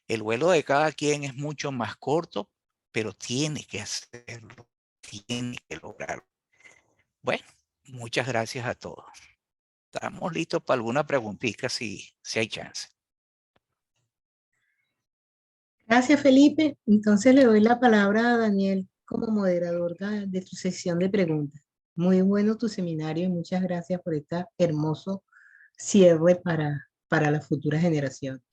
El vuelo de cada quien es mucho más corto, pero tiene que hacerlo, tiene que lograrlo. Bueno, muchas gracias a todos. Estamos listos para alguna preguntita si hay chance. Gracias, Felipe. Entonces le doy la palabra a Daniel como moderador de tu sesión de preguntas. Muy bueno tu seminario y muchas gracias por este hermoso cierre para la futura generación.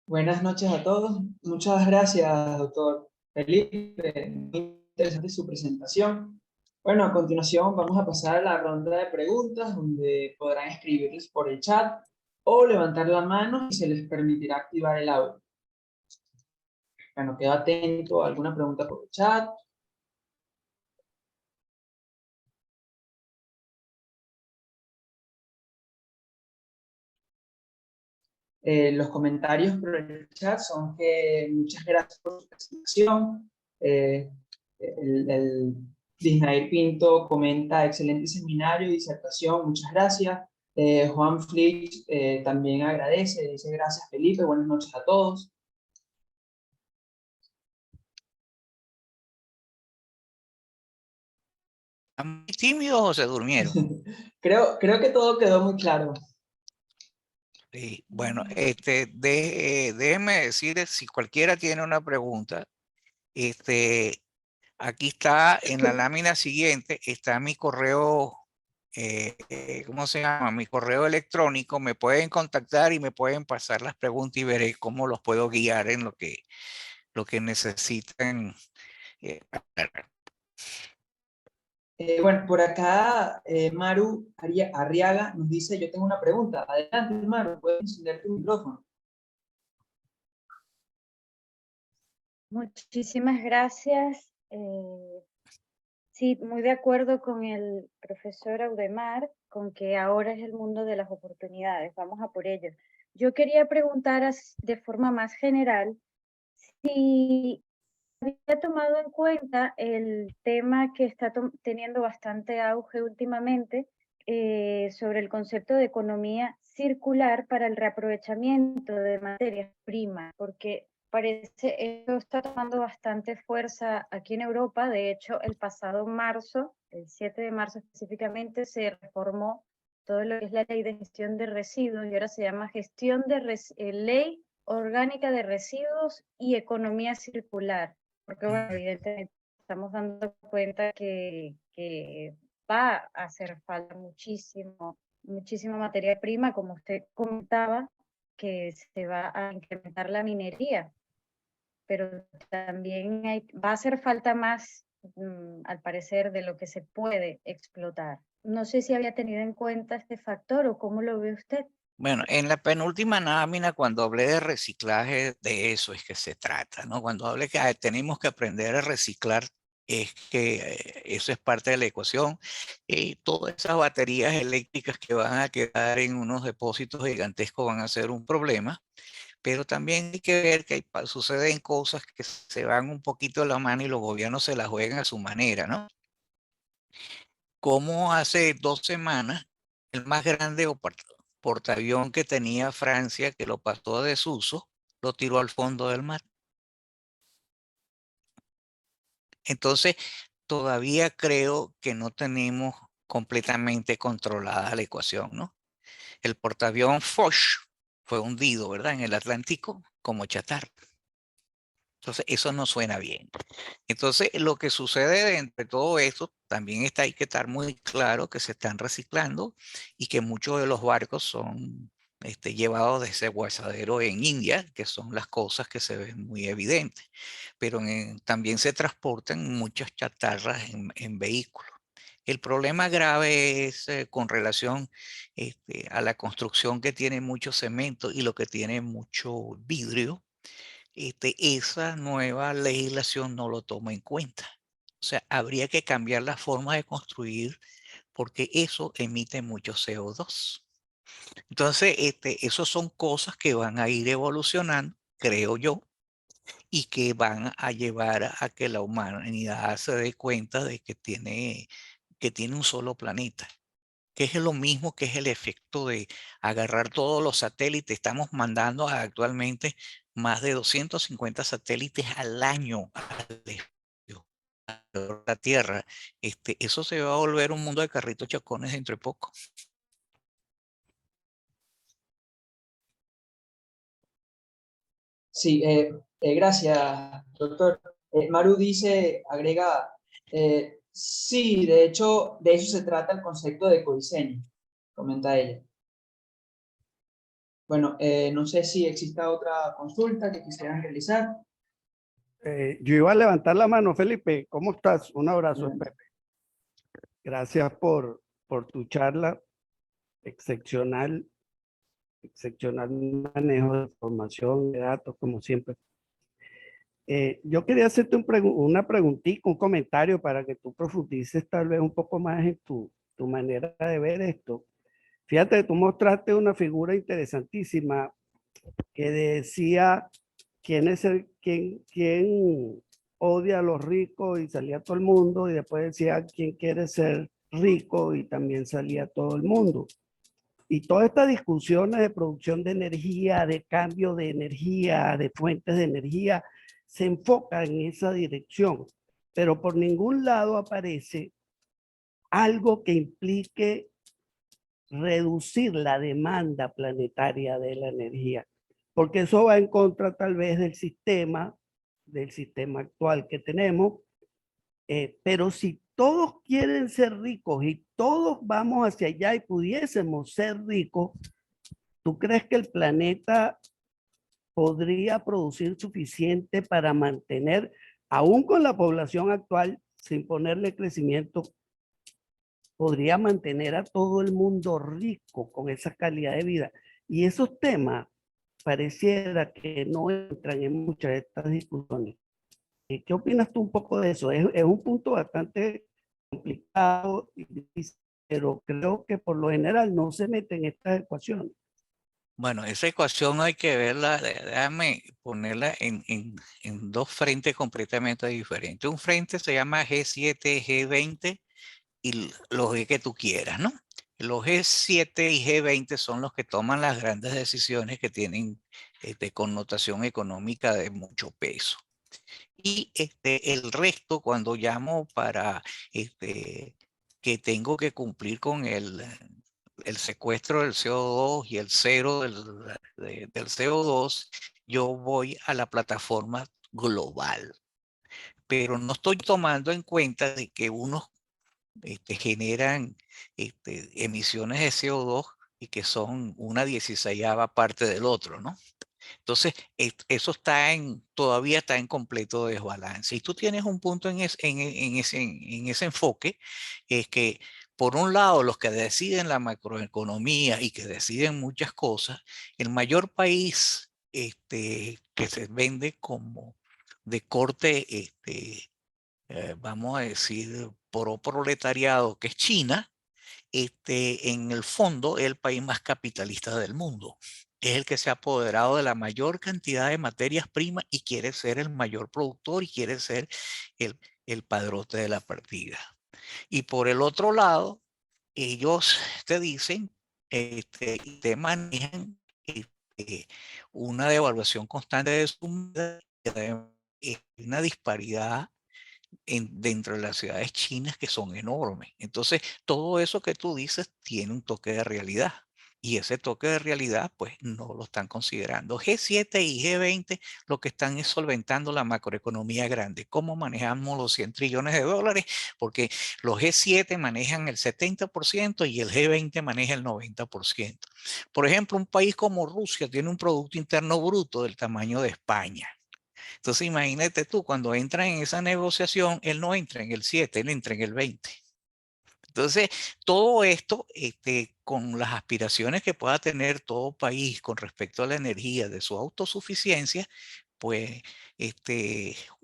Buenas noches a todos. Muchas gracias, doctor Felipe. Muy interesante su presentación. Bueno, a continuación vamos a pasar a la ronda de preguntas donde podrán escribirles por el chat o levantar la mano y se les permitirá activar el audio. Bueno, quedo atento a alguna pregunta por el chat. Los comentarios por el chat son que muchas gracias por su presentación. El Disnair Pinto comenta, excelente seminario y disertación, muchas gracias. Juan Flix también agradece, dice gracias Felipe, buenas noches a todos. ¿Están muy tímidos o se durmieron? creo que todo quedó muy claro. Sí, bueno, déjenme decirles, si cualquiera tiene una pregunta, aquí está en la lámina siguiente, está mi correo, ¿cómo se llama? Mi correo electrónico, me pueden contactar y me pueden pasar las preguntas y veré cómo los puedo guiar en lo que necesiten. Bueno, por acá Maru Arriaga nos dice, yo tengo una pregunta. Adelante, Maru, puedes encender tu micrófono. Muchísimas gracias. Sí, muy de acuerdo con el profesor Audemars, con que ahora es el mundo de las oportunidades. Vamos a por ello. Yo quería preguntar de forma más general si había tomado en cuenta el tema que está teniendo bastante auge últimamente sobre el concepto de economía circular para el reaprovechamiento de materias primas, porque parece esto está tomando bastante fuerza aquí en Europa. De hecho, el pasado marzo, el 7 de marzo específicamente, se reformó todo lo que es la ley de gestión de residuos y ahora se llama ley orgánica de residuos y economía circular, porque bueno, evidentemente estamos dando cuenta que va a hacer falta muchísima materia prima, como usted comentaba, que se va a incrementar la minería, pero también va a hacer falta más, al parecer, de lo que se puede explotar. No sé si había tenido en cuenta este factor o cómo lo ve usted. Bueno, en la penúltima lámina, cuando hablé de reciclaje, de eso es que se trata, ¿no? Cuando hablé que tenemos que aprender a reciclar, es que eso es parte de la ecuación. Todas esas baterías eléctricas que van a quedar en unos depósitos gigantescos van a ser un problema, pero también hay que ver que suceden cosas que se van un poquito de la mano y los gobiernos se las juegan a su manera, ¿no? Como hace 2 semanas, el más grande portaavión que tenía Francia, que lo pasó a desuso, lo tiró al fondo del mar. Entonces, todavía creo que no tenemos completamente controlada la ecuación, ¿no? El portaavión Foch fue hundido, ¿verdad? En el Atlántico como chatarra. Entonces, eso no suena bien. Entonces, lo que sucede entre todo esto, también hay que estar muy claro que se están reciclando y que muchos de los barcos son llevados de ese guasadero en India, que son las cosas que se ven muy evidentes. Pero también se transportan muchas chatarras en vehículos. El problema grave es con relación a la construcción que tiene mucho cemento y lo que tiene mucho vidrio. Esa nueva legislación no lo toma en cuenta. O sea, habría que cambiar la forma de construir porque eso emite mucho CO2. Entonces, esos son cosas que van a ir evolucionando, creo yo, y que van a llevar a que la humanidad se dé cuenta de que tiene un solo planeta, que es lo mismo que es el efecto de agarrar todos los satélites. Estamos mandando actualmente más de 250 satélites al año al espacio, a la Tierra. Eso se va a volver un mundo de carritos chocones dentro de poco. Sí, gracias, doctor. Maru dice, agrega, sí, de hecho, de eso se trata el concepto de ecodiseño, comenta ella. Bueno, no sé si exista otra consulta que quisieran realizar. Yo iba a levantar la mano, Felipe. ¿Cómo estás? Un abrazo, Bien. Pepe. Gracias por tu charla. Excepcional, excepcional manejo de información, de datos, como siempre. Yo quería hacerte una preguntita, un comentario para que tú profundices tal vez un poco más en tu manera de ver esto. Fíjate, tú mostraste una figura interesantísima que decía quién odia a los ricos y salía todo el mundo, y después decía quién quiere ser rico y también salía todo el mundo. Y todas estas discusiones de producción de energía, de cambio de energía, de fuentes de energía, se enfocan en esa dirección, pero por ningún lado aparece algo que implique reducir la demanda planetaria de la energía, porque eso va en contra tal vez del sistema actual que tenemos. Pero si todos quieren ser ricos y todos vamos hacia allá y pudiésemos ser ricos, ¿tú crees que el planeta podría producir suficiente para mantener, aún con la población actual, sin ponerle crecimiento, podría mantener a todo el mundo rico con esa calidad de vida? Y esos temas pareciera que no entran en muchas de estas discusiones. ¿Qué opinas tú un poco de eso? Es un punto bastante complicado, pero creo que por lo general no se mete en estas ecuaciones. Bueno, esa ecuación hay que verla, déjame ponerla en dos frentes completamente diferentes. Un frente se llama G7, G20 y los G que tú quieras, ¿no? Los G7 y G20 son los que toman las grandes decisiones que tienen connotación económica de mucho peso. Y el resto, cuando llamo para que tengo que cumplir con el secuestro del CO2 y el cero del CO2, yo voy a la plataforma global. Pero no estoy tomando en cuenta de que unos generan emisiones de CO2 y que son una 16ª parte del otro, ¿no? Entonces, eso todavía está en completo desbalance. Y tú tienes un punto en ese enfoque, es que por un lado, los que deciden la macroeconomía y que deciden muchas cosas, el mayor país que se vende como de corte, vamos a decir, proletariado, que es China, en el fondo es el país más capitalista del mundo. Es el que se ha apoderado de la mayor cantidad de materias primas y quiere ser el mayor productor y quiere ser el padrote de la partida. Y por el otro lado, ellos te dicen, te manejan una devaluación constante de su moneda, una disparidad dentro de las ciudades chinas que son enormes. Entonces, todo eso que tú dices tiene un toque de realidad. Y ese toque de realidad, pues no lo están considerando. G7 y G20 lo que están es solventando la macroeconomía grande. ¿Cómo manejamos los 100 trillones de dólares? Porque los G7 manejan el 70% y el G20 maneja el 90%. Por ejemplo, un país como Rusia tiene un Producto Interno Bruto del tamaño de España. Entonces imagínate tú, cuando entra en esa negociación, él no entra en el 7, él entra en el 20. Entonces, todo esto, con las aspiraciones que pueda tener todo país con respecto a la energía de su autosuficiencia, pues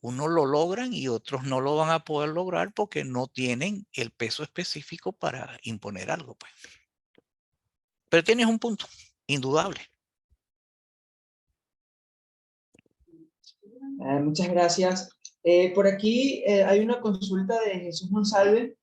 unos lo logran y otros no lo van a poder lograr porque no tienen el peso específico para imponer algo, pues. Pero tienes un punto, indudable. Muchas gracias. Por aquí hay una consulta de Jesús Monsalve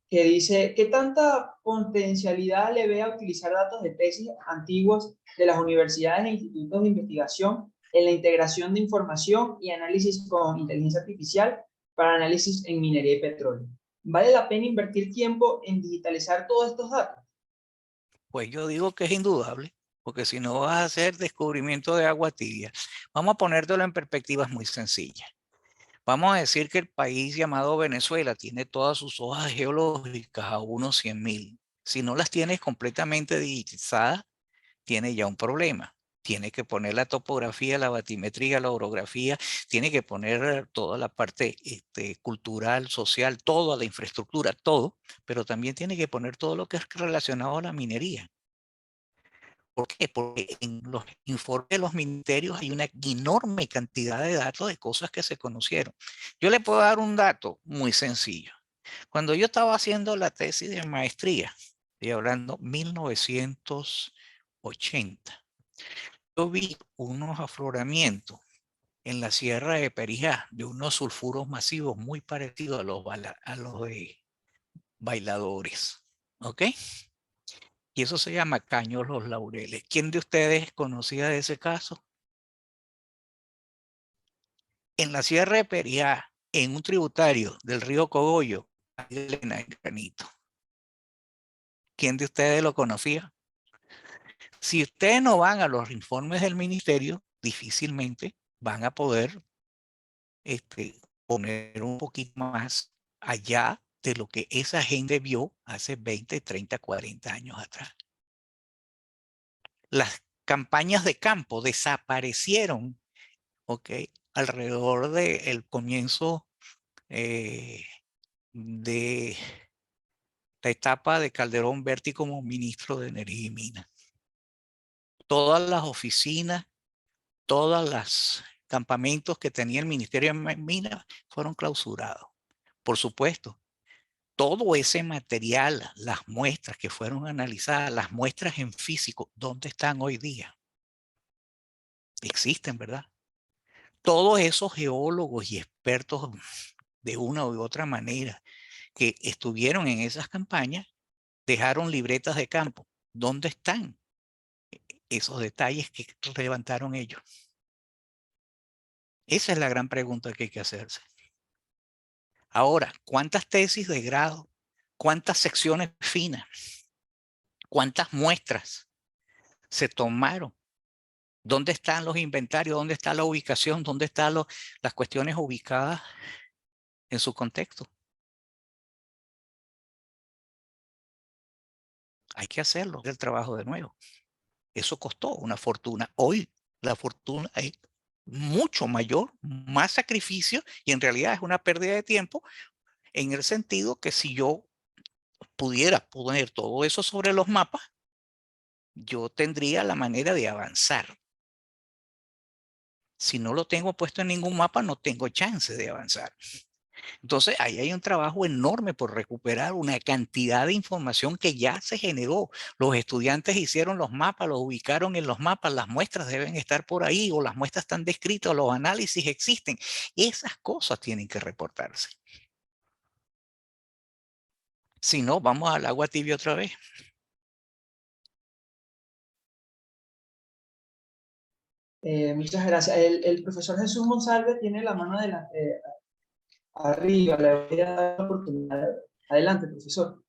que dice, ¿qué tanta potencialidad le ve a utilizar datos de tesis antiguas de las universidades e institutos de investigación en la integración de información y análisis con inteligencia artificial para análisis en minería y petróleo? ¿Vale la pena invertir tiempo en digitalizar todos estos datos? Pues yo digo que es indudable, porque si no vas a hacer descubrimiento de agua tibia. Vamos a ponértelo en perspectivas muy sencillas. Vamos a decir que el país llamado Venezuela tiene todas sus hojas geológicas a unos 100.000. Si no las tienes completamente digitizadas, tiene ya un problema. Tiene que poner la topografía, la batimetría, la orografía, tiene que poner toda la parte cultural, social, toda la infraestructura, todo, pero también tiene que poner todo lo que es relacionado a la minería. ¿Por qué? Porque en los informes de los ministerios hay una enorme cantidad de datos de cosas que se conocieron. Yo le puedo dar un dato muy sencillo. Cuando yo estaba haciendo la tesis de maestría, estoy hablando 1980, yo vi unos afloramientos en la sierra de Perijá de unos sulfuros masivos muy parecidos a los de Bailadores. ¿Ok? Y eso se llama Caños Los Laureles. ¿Quién de ustedes conocía de ese caso? En la Sierra de Perijá, en un tributario del río Cogollo, hay Elena en granito. ¿Quién de ustedes lo conocía? Si ustedes no van a los informes del ministerio, difícilmente van a poder poner un poquito más allá de lo que esa gente vio hace 20, 30, 40 años atrás. Las campañas de campo desaparecieron, ¿ok? Alrededor del comienzo de la etapa de Calderón Berti como ministro de Energía y Minas. Todas las oficinas, todos los campamentos que tenía el Ministerio de Minas fueron clausurados. Por supuesto, todo ese material, las muestras que fueron analizadas, las muestras en físico, ¿dónde están hoy día? Existen, ¿verdad? Todos esos geólogos y expertos de una u otra manera que estuvieron en esas campañas dejaron libretas de campo. ¿Dónde están esos detalles que levantaron ellos? Esa es la gran pregunta que hay que hacerse. Ahora, ¿cuántas tesis de grado? ¿Cuántas secciones finas? ¿Cuántas muestras se tomaron? ¿Dónde están los inventarios? ¿Dónde está la ubicación? ¿Dónde están las cuestiones ubicadas en su contexto? Hay que hacerlo, el trabajo de nuevo. Eso costó una fortuna. Hoy la fortuna es mucho mayor, más sacrificio y en realidad es una pérdida de tiempo en el sentido que si yo pudiera poner todo eso sobre los mapas, yo tendría la manera de avanzar. Si no lo tengo puesto en ningún mapa, no tengo chance de avanzar. Entonces, ahí hay un trabajo enorme por recuperar una cantidad de información que ya se generó. Los estudiantes hicieron los mapas, los ubicaron en los mapas, las muestras deben estar por ahí, o las muestras están descritas, o los análisis existen. Esas cosas tienen que reportarse. Si no, vamos al agua tibia otra vez. Muchas gracias. El profesor Jesús Monsalve tiene la mano arriba, le voy a dar la oportunidad. Adelante, profesor.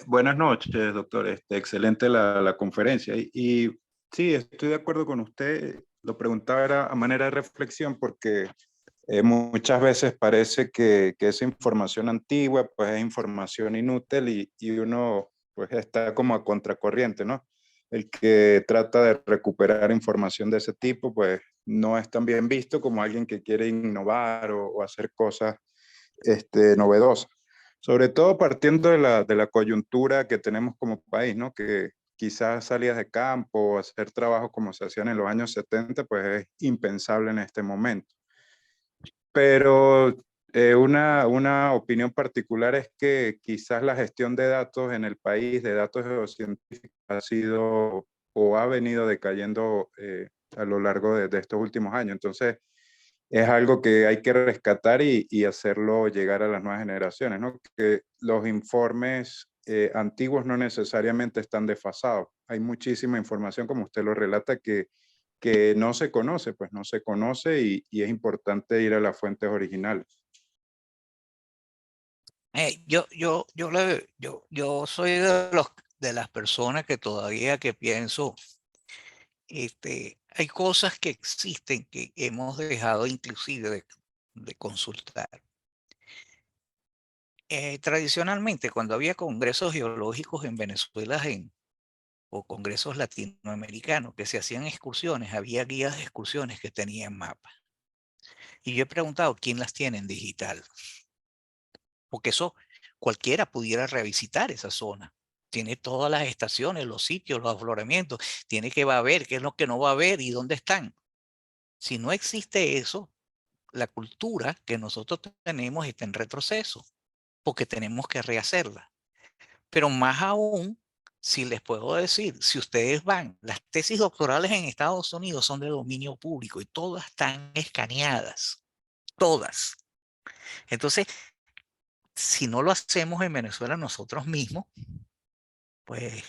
Buenas noches, doctor. Excelente la conferencia. Y sí, estoy de acuerdo con usted. Lo preguntaba era a manera de reflexión porque muchas veces parece que esa información antigua pues es información inútil y uno pues está como a contracorriente, ¿no? El que trata de recuperar información de ese tipo pues no es tan bien visto como alguien que quiere innovar o hacer cosas novedosas. Sobre todo partiendo de la coyuntura que tenemos como país, ¿no? Que quizás salidas de campo o hacer trabajo como se hacían en los años 70, pues es impensable en este momento. Pero una opinión particular es que quizás la gestión de datos en el país, de datos geocientíficos, ha sido o ha venido decayendo a lo largo de estos últimos años. Entonces, es algo que hay que rescatar y hacerlo llegar a las nuevas generaciones, ¿no? Que los informes antiguos no necesariamente están desfasados. Hay muchísima información, como usted lo relata, que no se conoce, pues no se conoce y es importante ir a las fuentes originales. Yo soy de las personas que todavía que pienso, hay cosas que existen que hemos dejado inclusive de consultar. Tradicionalmente, cuando había congresos geológicos en Venezuela o congresos latinoamericanos que se hacían excursiones, había guías de excursiones que tenían mapas. Y yo he preguntado, ¿quién las tiene en digital? Porque eso cualquiera pudiera revisitar esa zona. Tiene todas las estaciones, los sitios, los afloramientos. Tiene que va a ver qué es lo que no va a ver y dónde están. Si no existe eso, la cultura que nosotros tenemos está en retroceso, porque tenemos que rehacerla. Pero más aún, si les puedo decir, si ustedes van, las tesis doctorales en Estados Unidos son de dominio público y todas están escaneadas, todas. Entonces, si no lo hacemos en Venezuela nosotros mismos, pues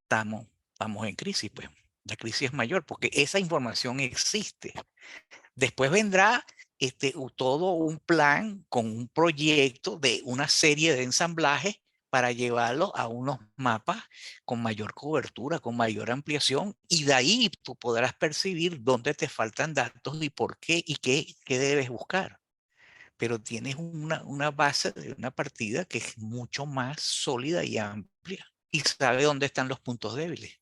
estamos en crisis, pues. La crisis es mayor porque esa información existe. Después vendrá todo un plan con un proyecto de una serie de ensamblajes para llevarlo a unos mapas con mayor cobertura, con mayor ampliación, y de ahí tú podrás percibir dónde te faltan datos y por qué y qué debes buscar. Pero tienes una base de una partida que es mucho más sólida y amplia y sabe dónde están los puntos débiles.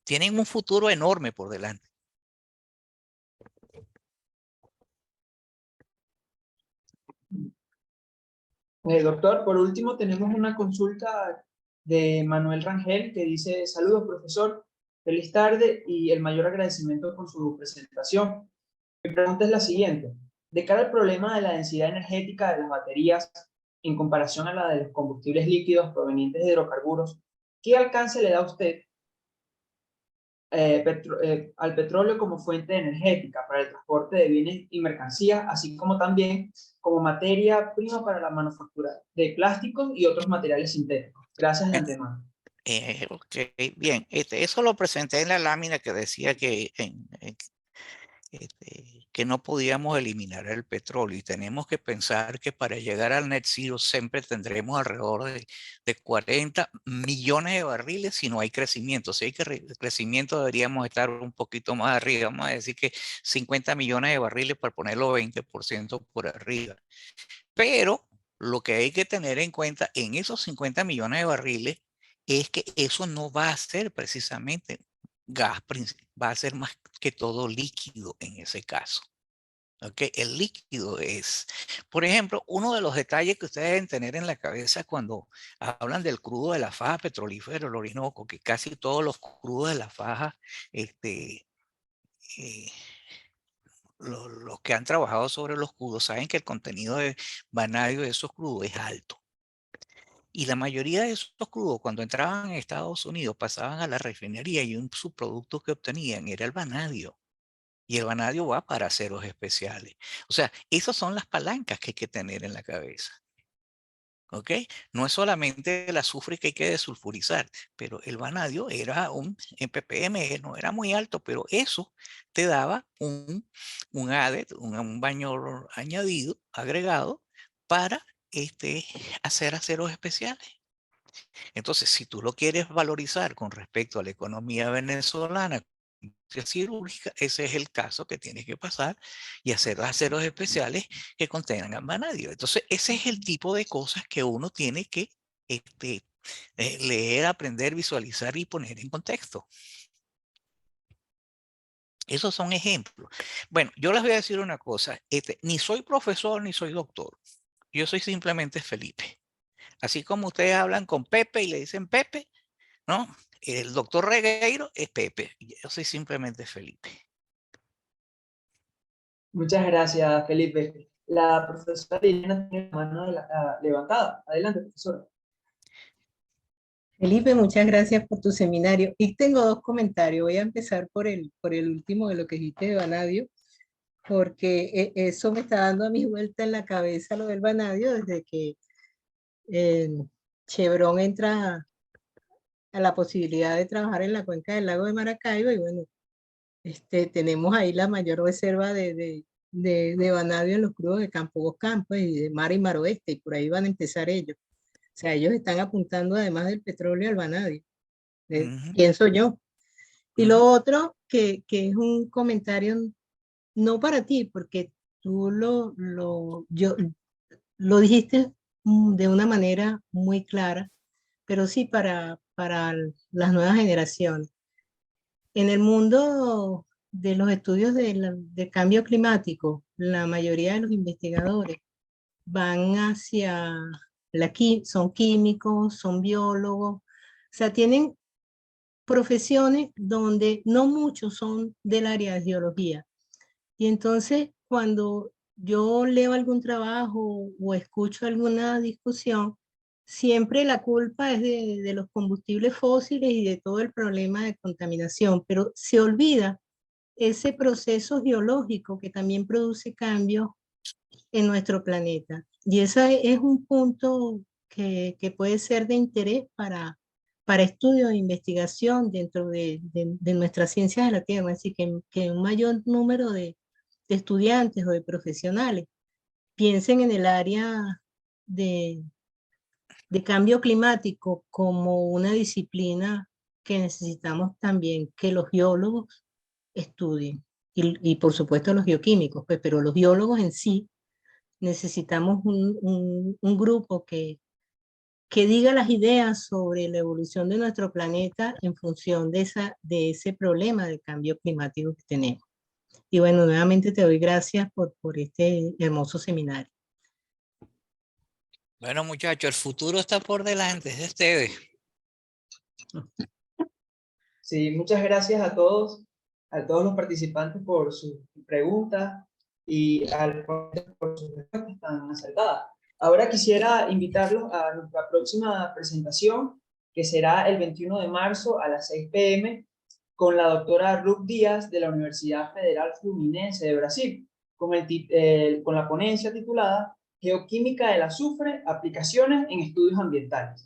Tienen un futuro enorme por delante. Doctor, por último tenemos una consulta de Manuel Rangel que dice: saludos, profesor, feliz tarde y el mayor agradecimiento por su presentación. Mi pregunta es la siguiente: de cara al problema de la densidad energética de las baterías en comparación a la de los combustibles líquidos provenientes de hidrocarburos, ¿qué alcance le da a usted al petróleo como fuente energética para el transporte de bienes y mercancías, así como también como materia prima para la manufactura de plásticos y otros materiales sintéticos? Gracias de antemano. Ok, bien. Eso lo presenté en la lámina que decía que no podíamos eliminar el petróleo y tenemos que pensar que para llegar al net zero siempre tendremos alrededor de 40 millones de barriles si no hay crecimiento. Si hay crecimiento deberíamos estar un poquito más arriba, vamos a decir que 50 millones de barriles para ponerlo 20% por arriba. Pero lo que hay que tener en cuenta en esos 50 millones de barriles es que eso no va a ser precisamente gas, va a ser más que todo líquido en ese caso. ¿Okay? El líquido es, por ejemplo, uno de los detalles que ustedes deben tener en la cabeza cuando hablan del crudo de la faja petrolífera, el Orinoco, que casi todos los crudos de la faja, eh, los que han trabajado sobre los crudos saben que el contenido de vanadio de esos crudos es alto. Y la mayoría de esos crudos, cuando entraban en Estados Unidos, pasaban a la refinería y un subproducto que obtenían era el vanadio. Y el vanadio va para aceros especiales. O sea, esas son las palancas que hay que tener en la cabeza. ¿ok? No es solamente el azufre que hay que desulfurizar, pero el vanadio era en ppm, no era muy alto, pero eso te daba un added, un baño añadido, agregado, para hacer aceros especiales. Entonces, si tú lo quieres valorizar con respecto a la economía venezolana, industria cirúrgica, ese es el caso que tienes que pasar y hacer aceros especiales que contengan vanadio. Entonces, ese es el tipo de cosas que uno tiene que leer, aprender, visualizar y poner en contexto. Esos son ejemplos. Bueno, yo les voy a decir una cosa. Ni soy profesor ni soy doctor. Yo soy simplemente Felipe. Así como ustedes hablan con Pepe y le dicen Pepe, ¿no? El doctor Regueiro es Pepe. Yo soy simplemente Felipe. Muchas gracias, Felipe. La profesora Liliana tiene la mano levantada. Adelante, profesora. Felipe, muchas gracias por tu seminario. Y tengo dos comentarios. Voy a empezar por el último de lo que dijiste de vanadio, porque eso me está dando a mi vuelta en la cabeza lo del vanadio desde que Chevron entra a la posibilidad de trabajar en la cuenca del lago de Maracaibo y bueno, tenemos ahí la mayor reserva de vanadio en los crudos de Campo Boscán, pues, y de Mar y Mar Oeste, y por ahí van a empezar ellos. O sea, ellos están apuntando además del petróleo al vanadio, pienso yo. Y lo otro, que es un comentario no para ti, porque tú lo dijiste de una manera muy clara, pero sí para las nuevas generaciones. En el mundo de los estudios de cambio climático, la mayoría de los investigadores van hacia son químicos, son biólogos, o sea, tienen profesiones donde no muchos son del área de geología. Y entonces, cuando yo leo algún trabajo o escucho alguna discusión, siempre la culpa es de los combustibles fósiles y de todo el problema de contaminación, pero se olvida ese proceso geológico que también produce cambios en nuestro planeta. Y ese es un punto que puede ser de interés para estudio e investigación dentro de nuestras ciencias de la Tierra. Así que un mayor número de estudiantes o de profesionales piensen en el área de cambio climático como una disciplina que necesitamos también que los biólogos estudien. Y por supuesto los bioquímicos, pues, pero los biólogos en sí necesitamos un grupo que diga las ideas sobre la evolución de nuestro planeta en función de ese problema de cambio climático que tenemos. Y bueno, nuevamente te doy gracias por este hermoso seminario. Bueno, muchachos, el futuro está por delante, es de ustedes. Sí, muchas gracias a todos los participantes por sus preguntas y por sus respuestas tan acertadas. Ahora quisiera invitarlos a nuestra próxima presentación, que será el 21 de marzo a las 6 p.m. con la doctora Ruth Díaz de la Universidad Federal Fluminense de Brasil, con la ponencia titulada Geoquímica del azufre, aplicaciones en estudios ambientales.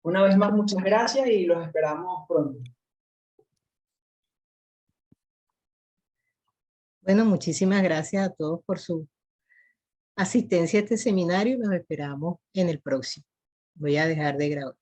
Una vez más, muchas gracias y los esperamos pronto. Bueno, muchísimas gracias a todos por su asistencia a este seminario y los esperamos en el próximo. Voy a dejar de grabar.